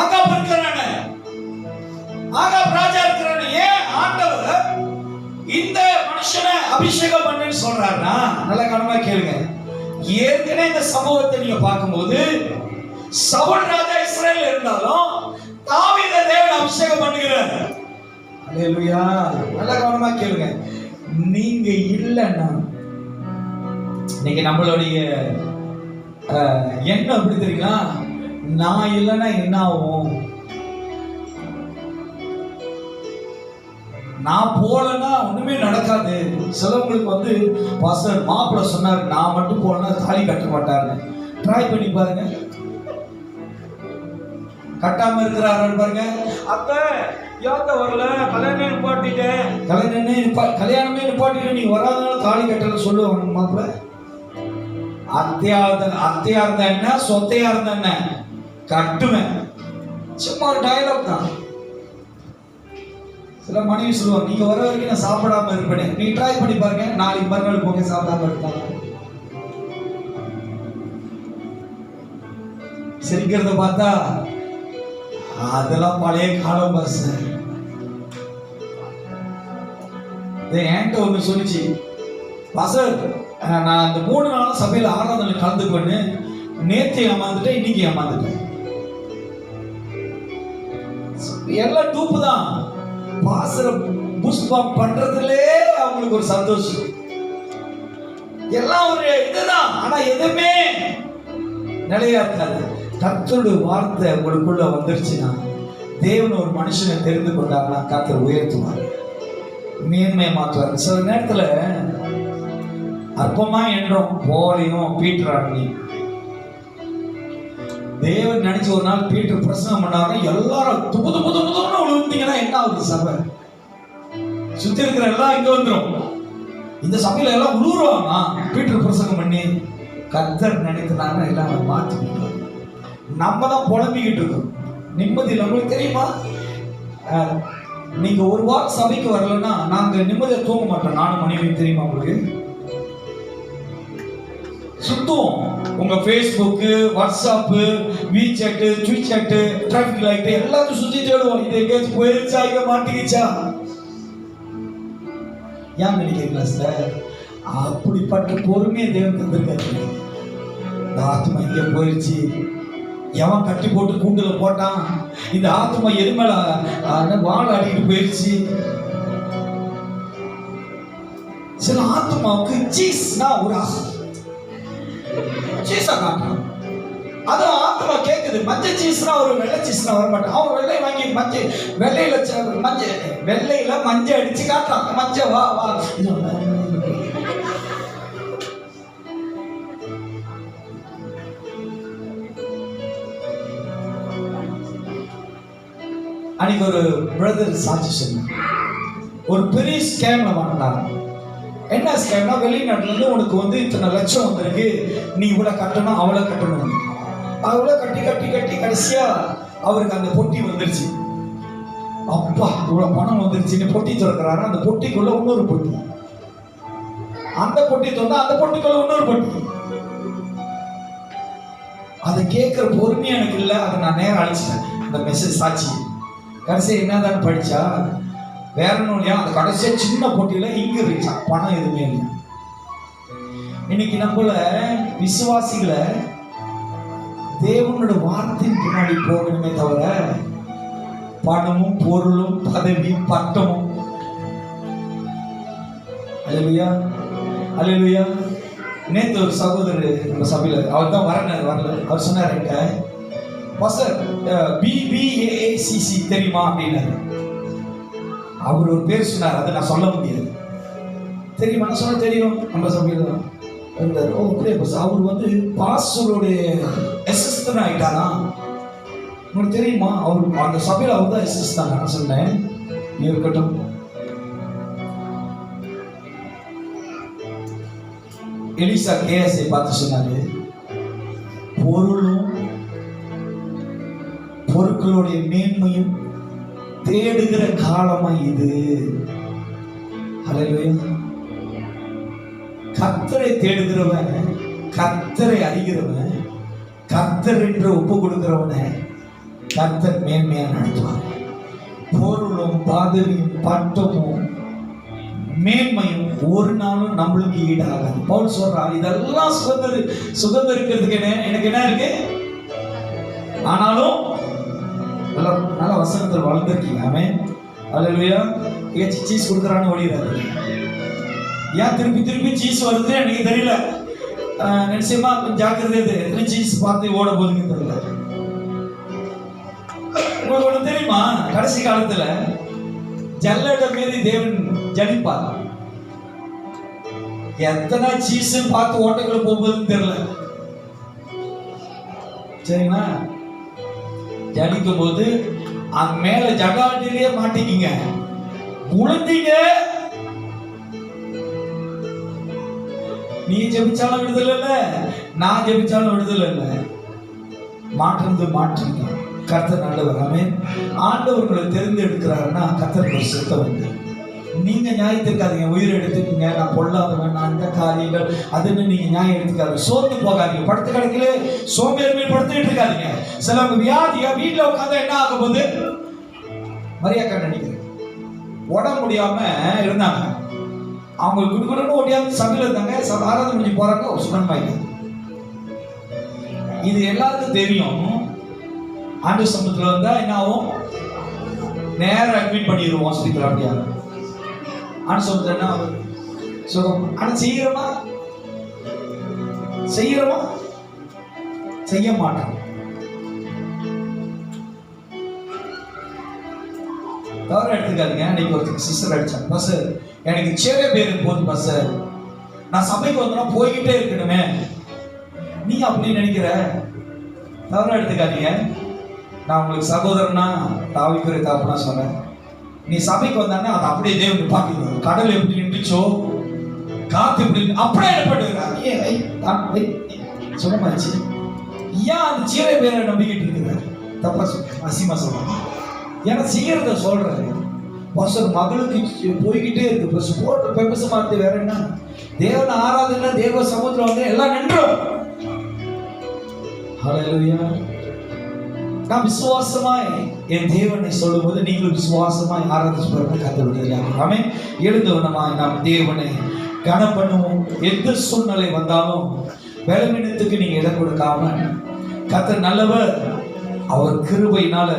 ஆகாப் இருக்கிறானே, ஆகாப் ராஜா இருக்கிறானே. ஏன் ஆண்டவர் இந்த மனுஷனை அபிஷேகம் பண்ணுன்னு சொல்றாருன்னா, நல்ல கவனமா கேளுங்க. ஏற்கனவே இந்த சம்பவத்தை நீங்க பார்க்கும்போது சவுல் ராஜா இஸ்ரேல் இருந்தாலும் தாவீதை தேவன் அபிஷேகம் பண்ணுகிறார். அல்லேலூயா. நல்ல கவனமா கேளுங்க. நீங்க இல்லைன்னா இன்னைக்கு நம்மளுடைய எண்ணம் எப்படி தெரியுங்களா? நான் இல்லைன்னா என்ன ஆகும்? நான் போலன்னா ஒண்ணுமே நடக்காது. சிலவங்களுக்கு வந்து பாஸ்டர் மாப்பிள்ளை சொன்னார், நான் மட்டும் போலன்னா தாலி கட்ட மாட்டாரு. ட்ரை பண்ணி பாருங்க, கட்டாம இருக்கிறாரு பாருங்க. அப்ப யோத்த வரல, கல்யாணமே நிப்பாட்டிட்டேன், கல்யாணமே நிப்பாட்டிட்டு நீ வராதனால தாலி கட்டல சொல்லுவாங்க மாப்பிள்ளை. அத்தையா இருந்தா என்ன, சொத்தையா இருந்தா என்ன, கட்டுவேன். சும்மா ஒரு டயலாக் தான். சில மனைவி சொல்லுவாங்க, நீங்க வர வரைக்கும் நான் சாப்பிடாம இருப்பேன். நீ ட்ரை பண்ணி பாருங்க, நாளைக்கு மறுநாள் போக சாப்பிடாம இருப்பாங்க. சிரிக்கிறத பார்த்தா அதெல்லாம் பழைய காலம் பஸ். என்கிட்ட ஒண்ணு சொல்லிச்சு, பாஸ்டர் நான் அந்த 3 நாள் சபையில ஆராதனை கலந்துக்குவேன்னு நேத்து ஏமாந்துட்டேன், இன்னைக்கு ஏமாந்துட்டேன். எல்லாம் டூப்பு தான். பாஸ்டர் புஷ்பா பண்றதுலே அவங்களுக்கு ஒரு சந்தோஷம், எல்லாம் ஒரு இதுதான். ஆனா எதுவுமே நிலையா இருக்காது. கர்த்தருடைய வார்த்தை உங்களுக்குள்ள வந்துருச்சுன்னா, தேவன் ஒரு மனுஷனை தெரிந்து கொண்டாங்கன்னா கர்த்தர் உயர்த்துவார், மேன்மையை மாற்றுவார். சில நேரத்துல அற்பமா என்றும் போலையும் பீட்டர் தேவன் நினைச்சு ஒரு நாள் பீட்டர் பிரசங்கம் பண்ணாரு. எல்லாரும் துப்பு துப்பு துப்பு துப்புன்னு விழுந்தீங்கன்னா என்ன ஆகுது? சபை சுத்தி இருக்கிற எல்லாம் இங்க வந்துடும். இந்த சபையில எல்லாம் உழுவுருவாங்க பீட்டர் பிரசங்கம் பண்ணி. கர்த்தர் நினைக்கிறாங்க எல்லாம் மாற்றிக்கிட்டு, நம்ம தான் புலம்பிக்கிட்டு இருக்கோம். நிம்மதி இல்லை. உங்களுக்கு தெரியுமா, நீங்க ஒரு வாரம் சபைக்கு வரலன்னா நாங்க நிம்மதியை தூங்க மாட்டோம். 4 மணி தெரியுமா உங்களுக்கு? சுத்தம். உங்க Facebook, WhatsApp, WeChat, Twitter, traffic light எல்லாத்தையும் சுத்தி தேடுவோம். இது எங்கேயாச்சும் போயிருச்சா, இங்க மாட்டிக்கிச்சா? ஏன் நினைக்கிறீங்களா சார்? அப்படிப்பட்ட பொறுமையை தேவன் தந்திருக்காரு. இந்த ஆத்மா இங்க போயிருச்சு, எவன் கட்டி போட்டு கூண்டுல போட்டான், இந்த ஆத்மா எது மேல வாழ அடிக்கிட்டு போயிருச்சு. சில ஆத்மாவுக்கு சீஸ்னா ஒரு ஆசை, சீஸா காட்டணும். அது ஆத்மா கேட்குது. மஞ்சள் சீஸ்னா ஒரு வெள்ளை சீஸ்னா வர மாட்டான். அவன் வெள்ளை வாங்கி வெள்ளையில மஞ்சள் அடிச்சு காட்டுறான். மஞ்சள் வா வா. அன்னைக்கு ஒரு பிரதர் சாட்சி சொன்னார். ஒரு பெரிய ஸ்கேம்ல மாட்டினார். என்ன ஸ்கேம்னா, வெளிநாட்டுல இருந்து உனக்கு வந்து இத்தனை லட்சம் வந்திருக்கு, நீ இவ்வளவு கட்டணும் அவ்வளவு கட்டணும். அவ்வளவு கட்டி கட்டி கட்டி கடைசியா அவருக்கு அந்த பொட்டி வந்துருச்சு. அப்பா இவ்வளவு பணம் வந்துருச்சுன்னு பொட்டி திறக்கிறாரு. அந்த பொட்டிக்குள்ள இன்னொரு பொட்டி, அந்த பொட்டி திறந்தா அந்த பொட்டிக்குள்ள இன்னொரு பொட்டி. அதை கேட்கிற பொறுமையா எனக்கு இல்லை. அதை நான் நேரம் அழிச்சிட்டேன். அந்த மெசேஜ் சாட்சி கடைசியா என்னதான் படிச்சா, வேற ஒன்றும் இல்லையா, அந்த கடைசியா சின்ன போட்டியில இங்க இருந்துச்சா, பணம் எதுவுமே இல்லை. இன்னைக்கு நம்மள விசுவாசிகளை தேவனோட வார்த்தையின் பின்னாடி போகணுமே தவிர பணமும் பொருளும் பதவியும் பட்டமும். அல்லேலூயா அல்லேலூயா. நேற்று ஒரு சகோதரர் நம்ம சபையில, அவர் தான் வரல. அவர் சொன்னார், என்கிட்ட பாஸ்டர் BBAACC தெரியுமா அப்படின்னாரு. அவர் ஒரு பேர் சொன்னார், அதை நான் சொல்ல முடியாது. தெரியுமா? நான் சொன்ன தெரியும், நம்ம சபையில தான் இருந்தார். ஓ அப்படியே அவர் வந்து பாஸ்டருடைய அசிஸ்டன்ட் ஆகிட்டாரா? உங்களுக்கு தெரியுமா? அவர் அந்த சபையில் அவர் தான் அசிஸ்டன்ட். நான் சொன்னேன், இருக்கட்டும். எலிசா கேஎஸ்ஐ பார்த்து சொன்னாரு, பொருளும் பொருட்களுடைய மேன்மையும் தேடுகிற காலமா இது. ஹல்லேலூயா. கர்த்தரை தேடுகிறவன், கர்த்தரை அறிகிறவன், கர்த்தர் என்று ஒப்பு கொடுக்கிறவனை கர்த்தர் மேன்மையா நடத்துவார். பொருளும் பதவியும் பட்டமும் மேன்மையும் ஒரு நாளும் நம்மளுக்கு ஈடாகாது. பவுல் சொல்றார், இதெல்லாம் சுதந்திரிக்கிறதுக்கு எனக்கு என்ன இருக்கு, ஆனாலும் நல்ல வசனத்தில் வளர்ந்துருக்கீங்க. ஆமென். ஹல்லேலூயா. ஏன் சீஸ் கொடுக்குறான்னு ஓடிறாரு? ஏன் திருப்பி திருப்பி சீஸ் வருது எனக்கு தெரியல. நிச்சயமா ஜாக்கிரதை, எத்தனை சீஸ் பார்த்து ஓட போகுதுன்னு தெரியல. உங்களுக்கு ஒண்ணு தெரியுமா, கடைசி காலத்துல ஜல்லட மீறி தேவன் ஜனிப்பார். எத்தனை சீஸ் பார்த்து ஓட்டைக்குள்ள போகுதுன்னு தெரியல. சரிங்களா? ஜனிக்கும் போது அது மேல ஜகாட்டிலேயே மாட்டிக்கிங்க, உளுந்தீங்க. நீ ஜெபிச்சாலும் விடுதலை இல்ல, நான் ஜெபிச்சாலும் விடுதலை இல்ல. மாற்றுங்க. கர்த்தர் நல்லவர். ஆமென். ஆண்டவர்களை தேர்ந்தெடுக்கிறாருன்னா கர்த்தருக்கு ஒரு சித்தம் உண்டு. நீங்க நியாயம் எடுத்துக்காதீங்க, உயிரை எடுத்துக்கீங்க, நான் பொல்லாதவன், நான் இந்த காரியங்கள் அதுன்னு நீங்க நியாயம் எடுத்துக்காது. சோர்ந்து போகாதீங்க, படுத்து கிடக்கல சோம்பேறிமை படுத்துக்கிட்டு இருக்காதீங்க. சிலவங்க வியாதியா வீட்டுல உட்காந்து என்ன ஆக போகுது, மரியாதை நினைக்கிறேன், உடம்பு முடியாம இருந்தாங்க. அவங்க குடுக்குறன்னு ஓடியாந்து சமையல் இருந்தாங்க, ஆராதனை முடிஞ்சு போறாங்க, சுகமாயிட்டாங்க. இது எல்லாருக்கும் தெரியும். ஆண்டு சமூகத்துல வந்தா என்ன ஆகும், நேரம் அட்மிட் பண்ணிடுவோம் ஹாஸ்பிட்டல். அப்படியா ஆண்டு சமூகத்துல என்ன ஆகும், சுகம். ஆனா செய்யறோமா செய்ய மாட்டோம். தவறு எடுத்துக்காதீங்க. அன்னைக்கு ஒரு சிஸ்டர் அடிச்சாங்க, பஸ் எனக்கு சேவை பேருக்கு போகுது பஸ், நான் சபைக்கு வந்தோம்னா போய்கிட்டே இருக்கணுமே. நீ அப்படி நினைக்கிற, தவறு எடுத்துக்காதீங்க. நான் உங்களுக்கு சகோதரனா தாவிக்குரிய தாப்புனா சொன்னேன். நீ சபைக்கு வந்தானே அது அப்படியே தேவன் பார்த்துக்கணும். கடல் எப்படி நின்றுச்சோ, காத்து எப்படி அப்படியே ஏற்பட்டு சுகமாச்சு. ஏன் அந்த சீரை பேரை நம்பிக்கிட்டு இருக்கிற? தப்பா அசிமா சொல்றாங்க. ஏன்னா செய்யறத சொல்றாரு. பஸ்ஸர் மகளுக்கு போய்கிட்டே இருக்கு, பஸ் போட்டு பெப்பச மாத்து. வேற என்ன, தேவன் ஆராதனை தேவ சமுத்திரம் வந்து எல்லாம் நின்றோம். ஹல்லேலூயா. நான் விசுவாசமாய் என் தேவனை சொல்லும் போது நீங்களும் விசுவாசமாய் ஆராதிச்சு கத்த விடுதலையாக. ஆமென். எழுந்தவனமாய் நாம் தேவனை கனம் பண்ணுவோம். எந்த சூழ்நிலை வந்தாலும் பலவீனத்துக்கு நீங்க இடம் கொடுக்காம, கர்த்தர் நல்லவர், அவர் கிருபையினால